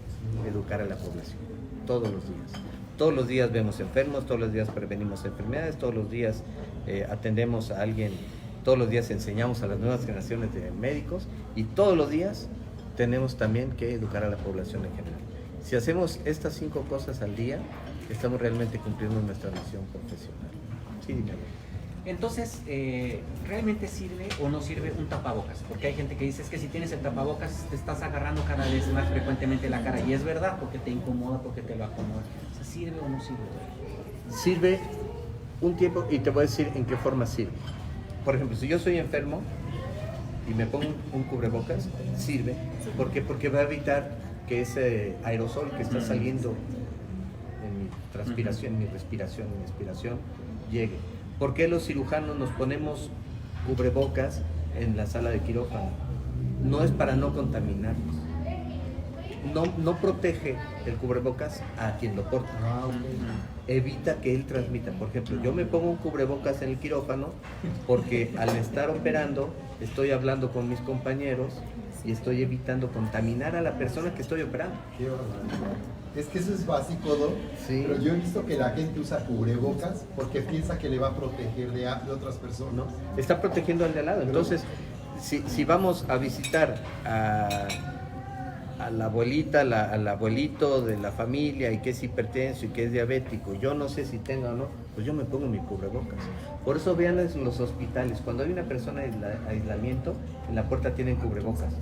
educar a la población, todos los días. Todos los días vemos enfermos, todos los días prevenimos enfermedades, todos los días atendemos a alguien, todos los días enseñamos a las nuevas generaciones de médicos y todos los días tenemos también que educar a la población en general. Si hacemos estas 5 cosas al día, estamos realmente cumpliendo nuestra misión profesional. Sí, dime. Entonces, ¿realmente sirve o no sirve un tapabocas? Porque hay gente que dice es que si tienes el tapabocas te estás agarrando cada vez más frecuentemente la cara. Y es verdad, porque te incomoda, porque te lo acomoda. O sea, ¿sirve o no sirve? Sirve un tiempo y te voy a decir en qué forma sirve. Por ejemplo, si yo soy enfermo y me pongo un cubrebocas, sirve. ¿Por qué? Porque va a evitar que ese aerosol que está saliendo en mi transpiración, en mi respiración, en mi expiración, llegue. ¿Por qué los cirujanos nos ponemos cubrebocas en la sala de quirófano? No es para no contaminarnos. No protege el cubrebocas a quien lo porta. Evita que él transmita. Por ejemplo, yo me pongo un cubrebocas en el quirófano porque al estar operando estoy hablando con mis compañeros y estoy evitando contaminar a la persona que estoy operando. Es que eso es básico, ¿no? Sí. Pero yo he visto que la gente usa cubrebocas porque piensa que le va a proteger de otras personas. ¿No? Está protegiendo al de al lado. Entonces, si vamos a visitar a la abuelita, al abuelito de la familia y que es hipertenso y que es diabético, yo no sé si tenga o no, pues yo me pongo mi cubrebocas. Por eso vean en los hospitales, cuando hay una persona en aislamiento, en la puerta tienen cubrebocas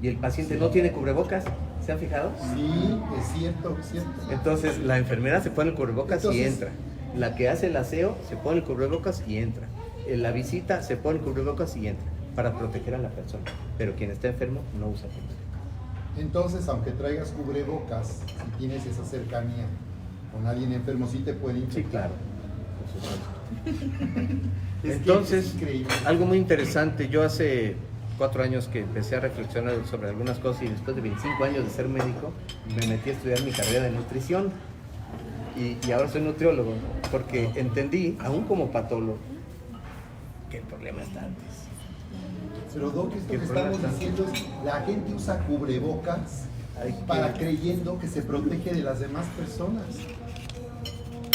y el paciente no tiene cubrebocas. ¿Se han fijado? Sí, es cierto, es cierto. Entonces la enfermera se pone el cubrebocas y entra. La que hace el aseo se pone el cubrebocas y entra. En la visita se pone el cubrebocas y entra para proteger a la persona. Pero quien está enfermo no usa cubrebocas. Entonces, aunque traigas cubrebocas, si tienes esa cercanía con alguien enfermo, sí te puede infectar. Sí, claro. Por supuesto. Es Entonces, que es increíble. algo muy interesante. Yo hace 4 años que empecé a reflexionar sobre algunas cosas y después de 25 años de ser médico me metí a estudiar mi carrera de nutrición y ahora soy nutriólogo porque entendí, aún como patólogo, que el problema está antes. Pero Doc, esto que estamos diciendo es la gente usa cubrebocas creyendo que se protege de las demás personas.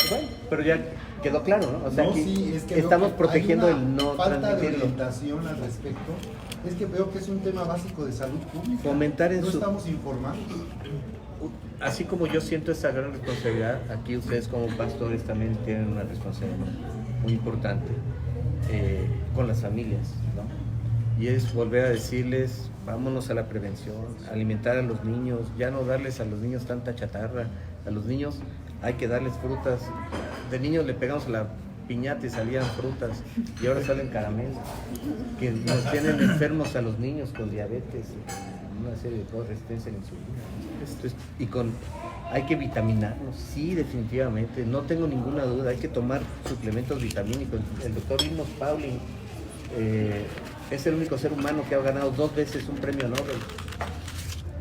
Bueno, pero ya quedó claro, ¿no? O sea, No, aquí sí, es que estamos veo que protegiendo hay una el no falta de transmitirlo. orientación al respecto. Es que veo que es un tema básico de salud pública. Fomentar en no su... estamos informados. Así como yo siento esa gran responsabilidad, aquí ustedes como pastores también tienen una responsabilidad muy importante con las familias, ¿no? Y es volver a decirles, vámonos a la prevención, alimentar a los niños, ya no darles a los niños tanta chatarra, a los niños hay que darles frutas. De niños le pegamos a la piñata y salían frutas y ahora salen caramelos, que nos tienen enfermos a los niños con diabetes, una serie de cosas, resistencia a la insulina. Hay que vitaminarnos, sí, definitivamente, no tengo ninguna duda, hay que tomar suplementos vitamínicos. El doctor Linus Pauling es el único ser humano que ha ganado 2 veces un premio Nobel.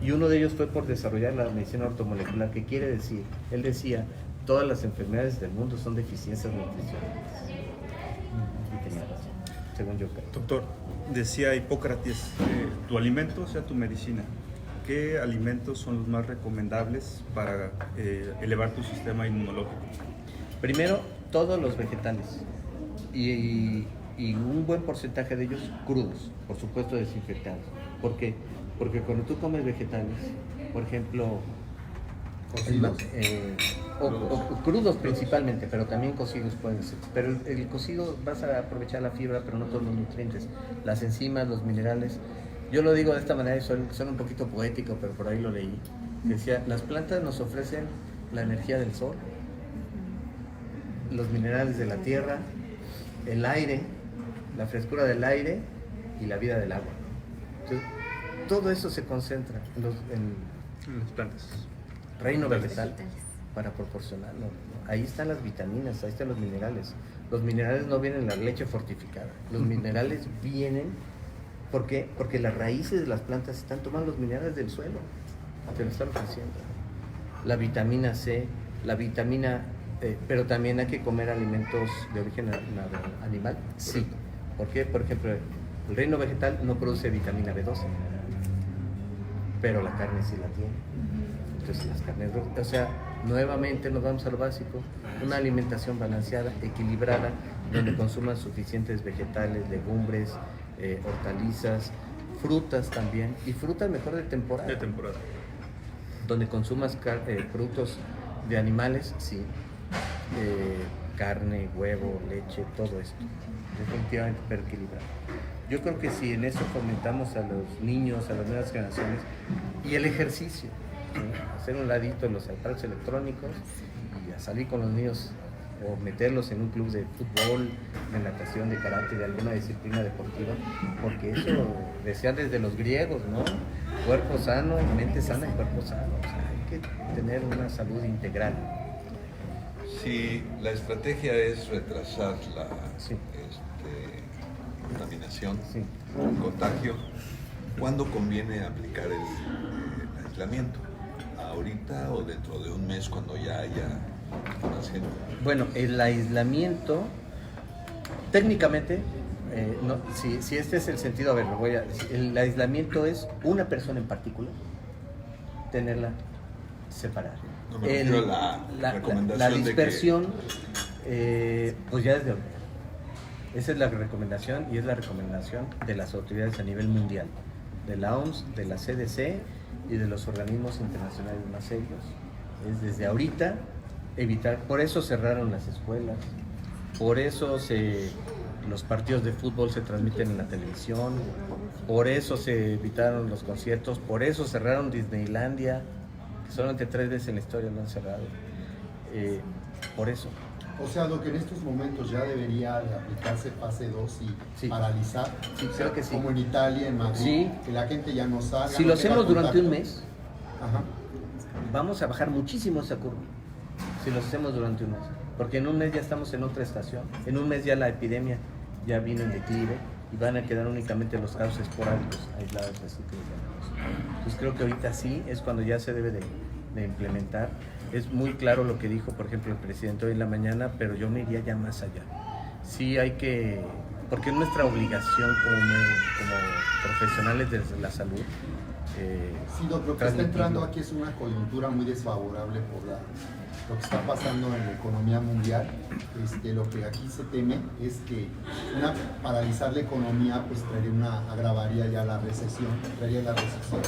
Y uno de ellos fue por desarrollar la medicina ortomolecular, que quiere decir, él decía, todas las enfermedades del mundo son deficiencias nutricionales. Y tenía razón, según yo creo. Doctor, decía Hipócrates, tu alimento sea tu medicina. ¿Qué alimentos son los más recomendables para elevar tu sistema inmunológico? Primero, todos los vegetales y un buen porcentaje de ellos crudos, por supuesto desinfectados. ¿Por qué? Porque cuando tú comes vegetales, por ejemplo, o crudos principalmente, pero también cocidos pueden ser. Pero el cocido vas a aprovechar la fibra, pero no todos los nutrientes, las enzimas, los minerales. Yo lo digo de esta manera y suena un poquito poético, pero por ahí lo leí. Decía, las plantas nos ofrecen la energía del sol, los minerales de la tierra, el aire, la frescura del aire y la vida del agua. Entonces, todo eso se concentra en Las plantas. reino vegetal para proporcionarlo, ¿no? Ahí están las vitaminas, ahí están los minerales. Los minerales no vienen en la leche fortificada. Los minerales vienen porque las raíces de las plantas están tomando los minerales del suelo, te lo están ofreciendo. La vitamina C, la vitamina, pero también hay que comer alimentos de origen animal. Sí. ¿Por qué? Por ejemplo, el reino vegetal no produce vitamina B12, pero la carne sí la tiene. Entonces las carnes, o sea, nuevamente nos vamos a lo básico, una alimentación balanceada, equilibrada, donde consuman suficientes vegetales, legumbres, hortalizas, frutas también, y frutas mejor de temporada. De temporada. Donde consumas productos de animales, sí, carne, huevo, leche, todo esto, definitivamente, pero equilibrado. Yo creo que si en eso fomentamos a los niños, a las nuevas generaciones, y el ejercicio, ¿sí? Hacer un ladito en los aparatos electrónicos y a salir con los niños o meterlos en un club de fútbol, de natación, de karate, de alguna disciplina deportiva, porque eso decían desde los griegos, ¿no? Cuerpo sano, mente sana y cuerpo sano. O sea, hay que tener una salud integral. Si la estrategia es retrasar la Sí. contaminación, Sí. el contagio, ¿cuándo conviene aplicar el aislamiento? ¿Ahorita o dentro de un mes cuando ya haya más gente? Bueno, el aislamiento, técnicamente, no, si este es el sentido, a ver, lo voy a decir. El aislamiento es una persona en particular, tenerla separada. No me refiero a la recomendación la de que- dispersión, pues ya es de ahorita. Esa es la recomendación y es la recomendación de las autoridades a nivel mundial, de la OMS, de la CDC y de los organismos internacionales más serios. Es desde ahorita evitar, por eso cerraron las escuelas, por eso los partidos de fútbol se transmiten en la televisión, por eso se evitaron los conciertos, por eso cerraron Disneylandia, que solamente 3 veces en la historia lo han cerrado. Por eso. O sea, lo que en estos momentos ya debería de aplicarse fase 2 y Sí. paralizar, Sí, creo que sí. como en Italia, en Madrid, Sí. que la gente ya no salga. Si no lo tenga hacemos durante un contacto. mes, Ajá. vamos a bajar muchísimo esa curva. Si lo hacemos durante un mes. Porque en un mes ya estamos en otra estación. En un mes ya la epidemia ya vino en declive y van a quedar únicamente los casos esporádicos aislados, así que llamamos. Entonces creo que ahorita sí es cuando ya se debe de implementar. Es muy claro lo que dijo, por ejemplo, el presidente hoy en la mañana, pero yo me iría ya más allá. Sí hay que, porque es nuestra obligación como profesionales de la salud. Sí, lo que está transmitirlo. entrando aquí es una coyuntura muy desfavorable por lo que está pasando en la economía mundial. Lo que aquí se teme es que paralizar la economía pues agravaría ya la recesión, traería la recesión.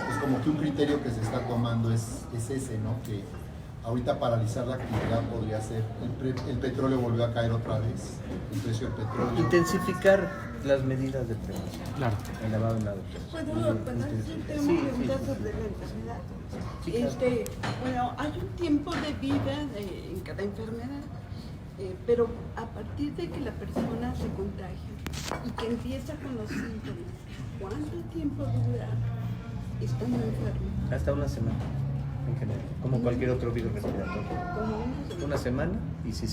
Pues como que un criterio que se está tomando es ese, ¿no? Que ahorita paralizar la actividad podría ser, el petróleo volvió a caer otra vez, el precio del petróleo. Intensificar las medidas de prevención. Claro. El lavado de manos. ¿Puedo hacerte una pregunta sobre la enfermedad? Sí, claro. Bueno, hay un tiempo de vida en cada enfermedad, pero a partir de que la persona se contagia y que empieza con los síntomas, ¿cuánto tiempo dura estando enfermo? Hasta una semana, en general, como cualquier otro virus respiratorio. Como Una semana, y si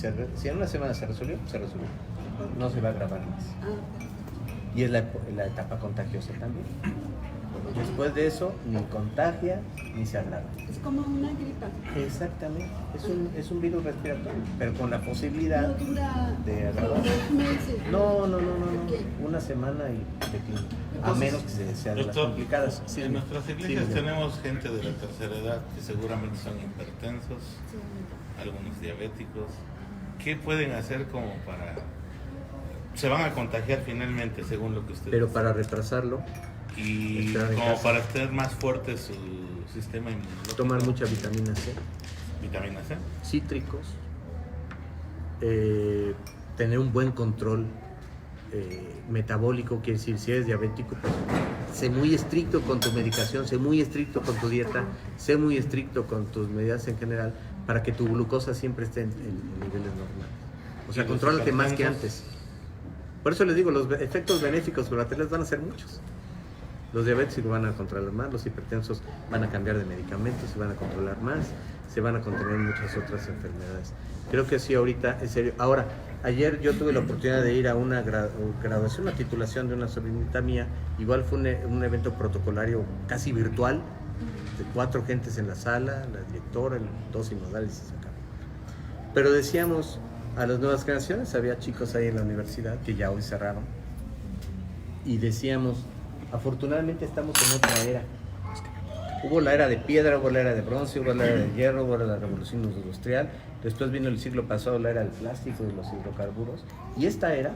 en una semana se resolvió, se resolvió. No se va a agravar más. Ah, Y es la etapa contagiosa también. Después de eso, ni contagia ni se agrava. Es como una gripa. Exactamente, es un virus respiratorio, pero con la posibilidad No dura de agravar. 2 meses. No, Ok. una semana y declina. A Entonces, menos que sean las doctor, complicadas. Sí, en nuestras iglesias sí, tenemos gente de la tercera edad que seguramente son hipertensos, algunos diabéticos. ¿Qué pueden hacer como para... se van a contagiar finalmente, según lo que usted pero dice? para retrasarlo, Y estar en como casa. para hacer más fuerte su sistema inmunológico. tomar mucha vitamina C, Vitamina C. cítricos, tener un buen control metabólico, quiere decir, si eres diabético, pues sé muy estricto con tu medicación, sé muy estricto con tu dieta, sé muy estricto con tus medidas en general, para que tu glucosa siempre esté en niveles normales. O sea, ¿Y los contrólate más que hipertensos? antes. Por eso les digo, los efectos benéficos colaterales van a ser muchos. Los diabéticos van a controlar más, los hipertensos van a cambiar de medicamentos, se van a controlar más, se van a contener muchas otras enfermedades. Creo que sí, ahorita, en serio. Ahora, ayer yo tuve la oportunidad de ir a una graduación, una titulación de una sobrinita mía. Igual fue un evento protocolario casi virtual, de 4 gentes en la sala, la directora, 2 sinodales y se acabó. Pero decíamos a las nuevas generaciones, había chicos ahí en la universidad que ya hoy cerraron, y decíamos, afortunadamente estamos en otra era. Hubo la era de piedra, hubo la era de bronce, hubo la era de hierro, hubo la revolución industrial, después vino el siglo pasado la era del plástico y los hidrocarburos, y esta era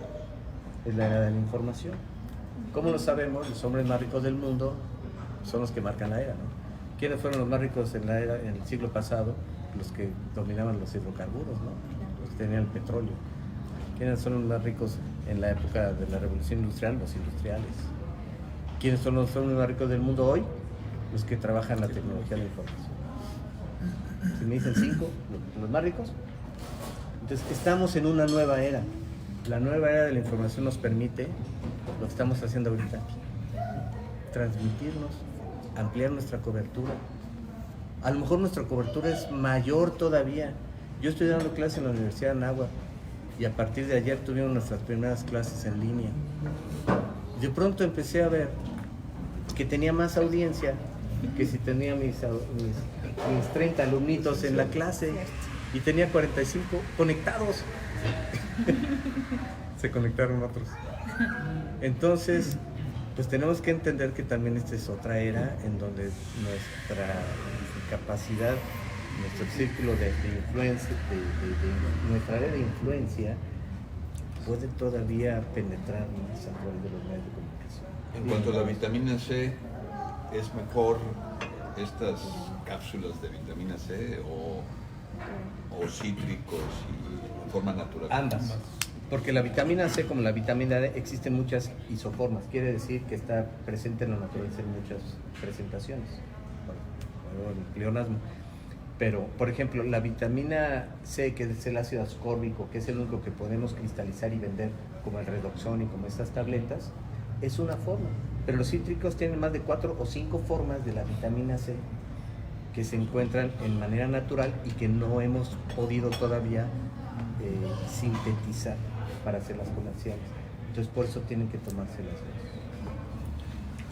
es la era de la información. ¿Cómo lo sabemos? Los hombres más ricos del mundo son los que marcan la era, ¿no? ¿Quiénes fueron los más ricos en la era, en el siglo pasado? Los que dominaban los hidrocarburos, ¿no? Los que tenían el petróleo. ¿Quiénes son los más ricos en la época de la revolución industrial? Los industriales. ¿Quiénes son los hombres más ricos del mundo hoy? Los que trabajan la tecnología de la información. Si me dicen 5, los más ricos. Entonces, estamos en una nueva era. La nueva era de la información nos permite lo que estamos haciendo ahorita. Transmitirnos, ampliar nuestra cobertura. A lo mejor nuestra cobertura es mayor todavía. Yo estoy dando clases en la Universidad de Anáhuac y a partir de ayer tuvimos nuestras primeras clases en línea. De pronto empecé a ver que tenía más audiencia que si tenía mis 30 alumnitos en la clase, y tenía 45 conectados. Se conectaron otros. Entonces, pues tenemos que entender que también esta es otra era en donde nuestra capacidad, nuestro círculo de influencia, nuestra área de influencia puede todavía penetrar más a través de los medios de comunicación. En cuanto a la vitamina C, ¿es mejor estas cápsulas de vitamina C o cítricos y en forma natural? Ambas. Porque la vitamina C, como la vitamina D, existen muchas isoformas. Quiere decir que está presente en la naturaleza en muchas presentaciones. Bueno, el pleonasmo. Pero, por ejemplo, la vitamina C, que es el ácido ascórbico, que es el único que podemos cristalizar y vender, como el Redoxon y como estas tabletas, es una forma. Pero los cítricos tienen más de 4 o 5 formas de la vitamina C que se encuentran en manera natural y que no hemos podido todavía sintetizar para hacerlas comerciales. Entonces, por eso tienen que tomarse las dos.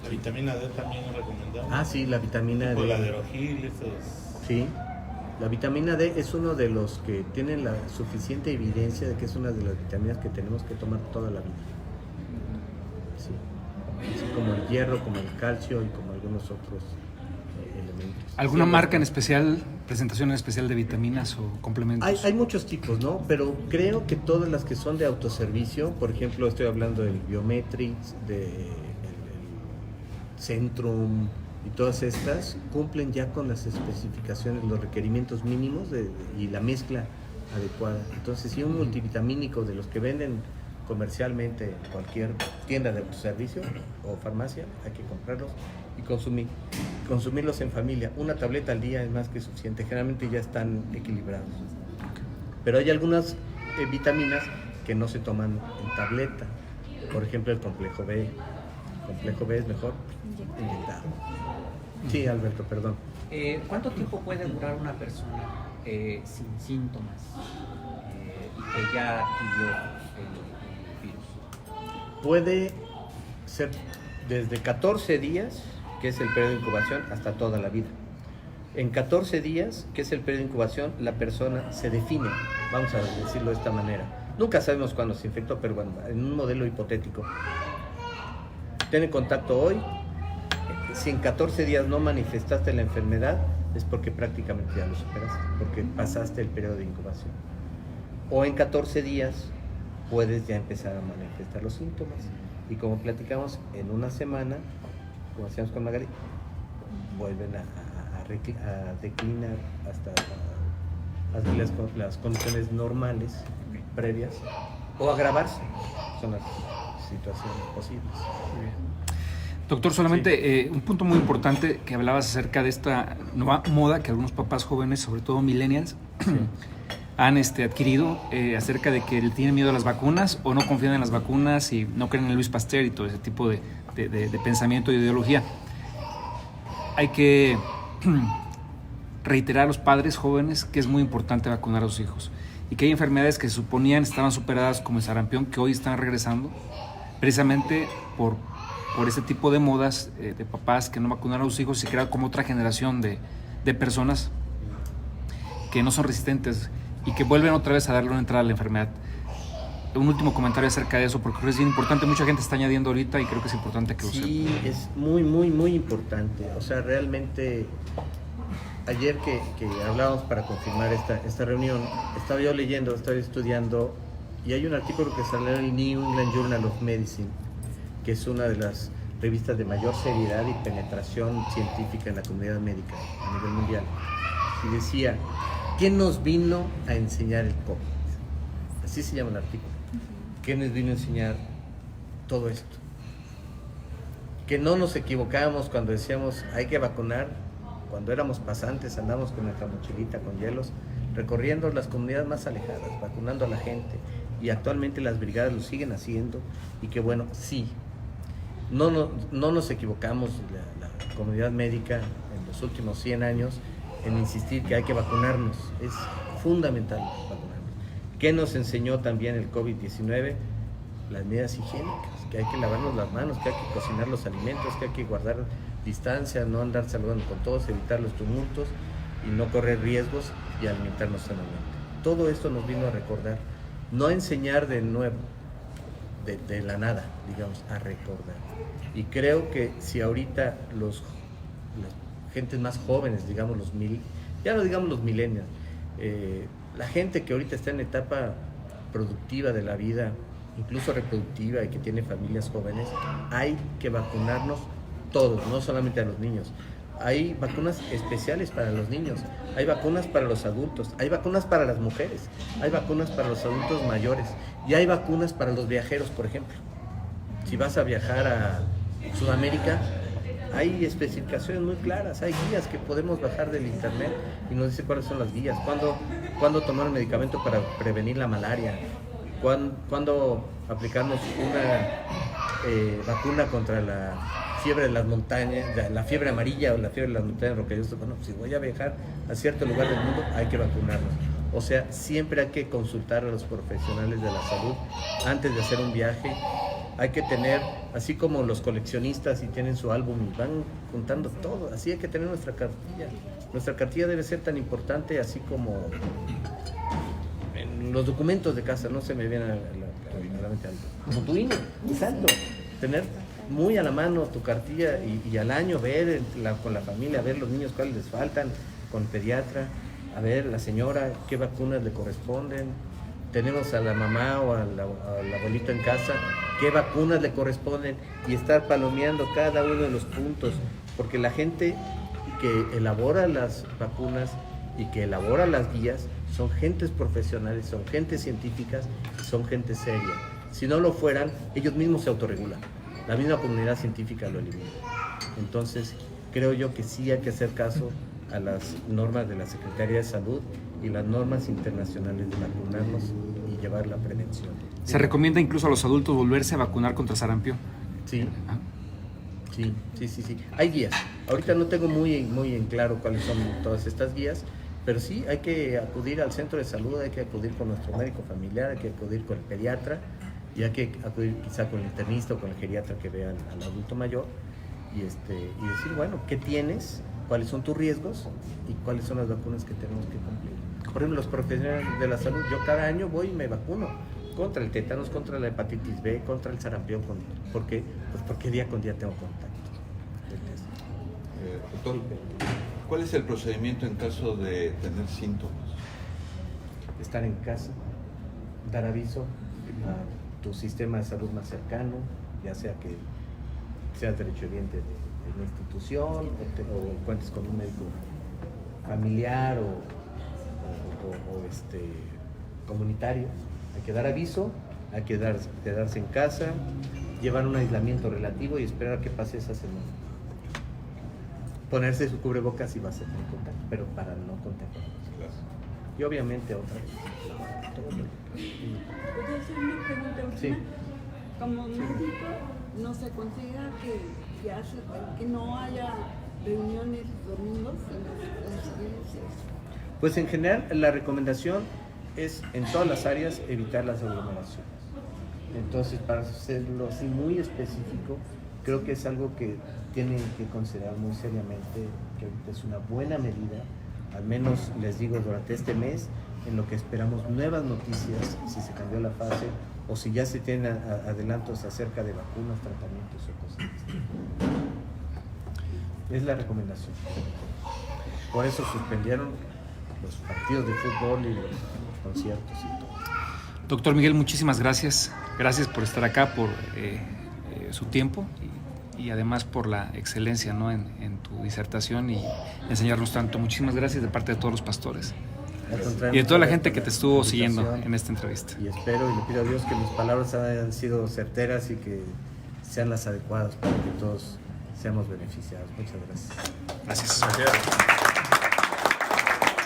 La vitamina D también es recomendable. Ah, sí, la vitamina Tipo D. la derogil, estos... Sí, la vitamina D es uno de los que tienen la suficiente evidencia de que es una de las vitaminas que tenemos que tomar toda la vida. Sí, así como el hierro, como el calcio y como algunos otros elementos. ¿Alguna Sí, marca en especial, presentación en especial de vitaminas o complementos? Hay muchos tipos, ¿no? Pero creo que todas las que son de autoservicio, por ejemplo, estoy hablando del Biometrics, del Centrum y todas estas, cumplen ya con las especificaciones, los requerimientos mínimos y la mezcla adecuada. Entonces, si un multivitamínico de los que venden comercialmente en cualquier tienda de autoservicio o farmacia, hay que comprarlos y consumirlos en familia. Una tableta al día es más que suficiente, generalmente ya están equilibrados. Pero hay algunas vitaminas que no se toman en tableta, por ejemplo el complejo B. El complejo B es mejor inyectado. Sí, Alberto, perdón. ¿Cuánto tiempo puede durar una persona sin síntomas y que ya adquirió el virus? Puede ser desde 14 días que es el periodo de incubación, hasta toda la vida. En 14 días, que es el periodo de incubación, la persona se define, vamos a decirlo de esta manera. Nunca sabemos cuándo se infectó, pero bueno, en un modelo hipotético. Tiene contacto hoy, si en 14 días no manifestaste la enfermedad, es porque prácticamente ya lo superaste, porque pasaste el periodo de incubación. O en 14 días puedes ya empezar a manifestar los síntomas. Y como platicamos, en una semana, como hacíamos con Magali, vuelven a declinar hasta las condiciones normales, previas, o agravarse. Son las situaciones posibles. Muy bien. Doctor, solamente un punto muy importante que hablabas acerca de esta nueva moda que algunos papás jóvenes, sobre todo millennials, han adquirido acerca de que tienen miedo a las vacunas o no confían en las vacunas y no creen en Luis Pasteur y todo ese tipo de pensamiento y ideología. Hay que reiterar a los padres jóvenes que es muy importante vacunar a sus hijos y que hay enfermedades que se suponían estaban superadas, como el sarampión, que hoy están regresando precisamente por ese tipo de modas de papás que no vacunaron a sus hijos y se crea como otra generación de personas que no son resistentes y que vuelven otra vez a darle una entrada a la enfermedad. Un último comentario acerca de eso, porque creo que es bien importante, mucha gente está añadiendo ahorita y creo que es importante que lo sepa. Sí, es muy, muy, muy importante. O sea, realmente, ayer que hablábamos para confirmar esta reunión, estaba yo leyendo, estaba estudiando, y hay un artículo que salió en el New England Journal of Medicine, que es una de las revistas de mayor seriedad y penetración científica en la comunidad médica a nivel mundial. Y decía, ¿quién nos vino a enseñar el COVID? Así se llama el artículo. ¿Quién nos vino a enseñar todo esto? Que no nos equivocábamos cuando decíamos hay que vacunar. Cuando éramos pasantes andamos con nuestra mochilita con hielos, recorriendo las comunidades más alejadas, vacunando a la gente. Y actualmente las brigadas lo siguen haciendo. Y que bueno, sí, no nos equivocamos la comunidad médica en los últimos 100 años en insistir que hay que vacunarnos. Es fundamental vacunarnos. ¿Qué nos enseñó también el COVID-19? Las medidas higiénicas, que hay que lavarnos las manos, que hay que cocinar los alimentos, que hay que guardar distancia, no andar saludando con todos, evitar los tumultos y no correr riesgos y alimentarnos sanamente. Todo esto nos vino a recordar, no a enseñar de nuevo, de la nada, digamos, a recordar. Y creo que si ahorita las gentes más jóvenes, digamos ya no digamos los millennials, la gente que ahorita está en etapa productiva de la vida, incluso reproductiva y que tiene familias jóvenes, hay que vacunarnos todos, no solamente a los niños. Hay vacunas especiales para los niños, hay vacunas para los adultos, hay vacunas para las mujeres, hay vacunas para los adultos mayores y hay vacunas para los viajeros, por ejemplo. Si vas a viajar a Sudamérica, hay especificaciones muy claras, hay guías que podemos bajar del internet y nos dice cuáles son las guías, cuándo tomar un medicamento para prevenir la malaria, cuándo aplicarnos una vacuna contra la fiebre de las montañas, la fiebre amarilla o la fiebre de las montañas rocallosas. Bueno, si voy a viajar a cierto lugar del mundo, hay que vacunarnos. O sea, siempre hay que consultar a los profesionales de la salud antes de hacer un viaje. Hay que tener, así como los coleccionistas y tienen su álbum y van juntando todo, así hay que tener nuestra cartilla. Nuestra cartilla debe ser tan importante así como en los documentos de casa, no se me viene a la mente algo. Como tu INE, exacto. Tener muy a la mano tu cartilla y al año ver con la familia, ver los niños cuáles les faltan, con el pediatra, a ver la señora qué vacunas le corresponden. Tenemos a la mamá o al abuelito en casa, qué vacunas le corresponden y estar palomeando cada uno de los puntos, porque la gente que elabora las vacunas y que elabora las guías son gentes profesionales, son gentes científicas, son gente seria. Si no lo fueran, ellos mismos se autorregulan. La misma comunidad científica lo elimina. Entonces, creo yo que sí hay que hacer caso a las normas de la Secretaría de Salud y las normas internacionales de vacunarnos y llevar la prevención. Se recomienda incluso a los adultos volverse a vacunar contra sarampión. Sí. Sí. Hay guías. Ahorita no tengo muy en claro cuáles son todas estas guías, pero sí hay que acudir al centro de salud, hay que acudir con nuestro médico familiar, hay que acudir con el pediatra y hay que acudir quizá con el internista o con el geriatra que vea al adulto mayor y decir, bueno, ¿qué tienes? ¿Cuáles son tus riesgos? ¿Y cuáles son las vacunas que tenemos que cumplir? Por ejemplo, los profesionales de la salud, yo cada año voy y me vacuno contra el tétanos, contra la hepatitis B, contra el sarampión. ¿Por qué? Pues porque día con día tengo contacto. Doctor, ¿cuál es el procedimiento en caso de tener síntomas? Estar en casa, dar aviso a tu sistema de salud más cercano, ya sea que seas derechohabiente de una institución o cuentes con un médico familiar o comunitario. Hay que dar aviso, hay que quedarse en casa, llevar un aislamiento relativo y esperar a que pase esa semana. Ponerse su cubrebocas si va a ser en contacto, pero para no contagiar. Y obviamente otra vez. ¿Puedo hacer una pregunta última? Sí. Como médico, ¿no se considera que no haya reuniones domingos en las iglesias? Pues en general la recomendación es en todas las áreas evitar las aglomeraciones. Entonces, para hacerlo así muy específico, creo que es algo que tienen que considerar muy seriamente, que ahorita es una buena medida, al menos les digo durante este mes, en lo que esperamos nuevas noticias, si se cambió la fase o si ya se tienen adelantos acerca de vacunas, tratamientos o cosas de este tipo. Es la recomendación. Por eso suspendieron los partidos de fútbol y los conciertos y todo. Doctor Miguel, muchísimas gracias. Gracias por estar acá, por su tiempo y además por la excelencia, ¿no? en tu disertación y enseñarnos tanto. Muchísimas gracias de parte de todos los pastores y de toda la gente que te estuvo siguiendo en esta entrevista. Y espero y le pido a Dios que mis palabras hayan sido certeras y que sean las adecuadas para que todos seamos beneficiados. Muchas gracias. Gracias.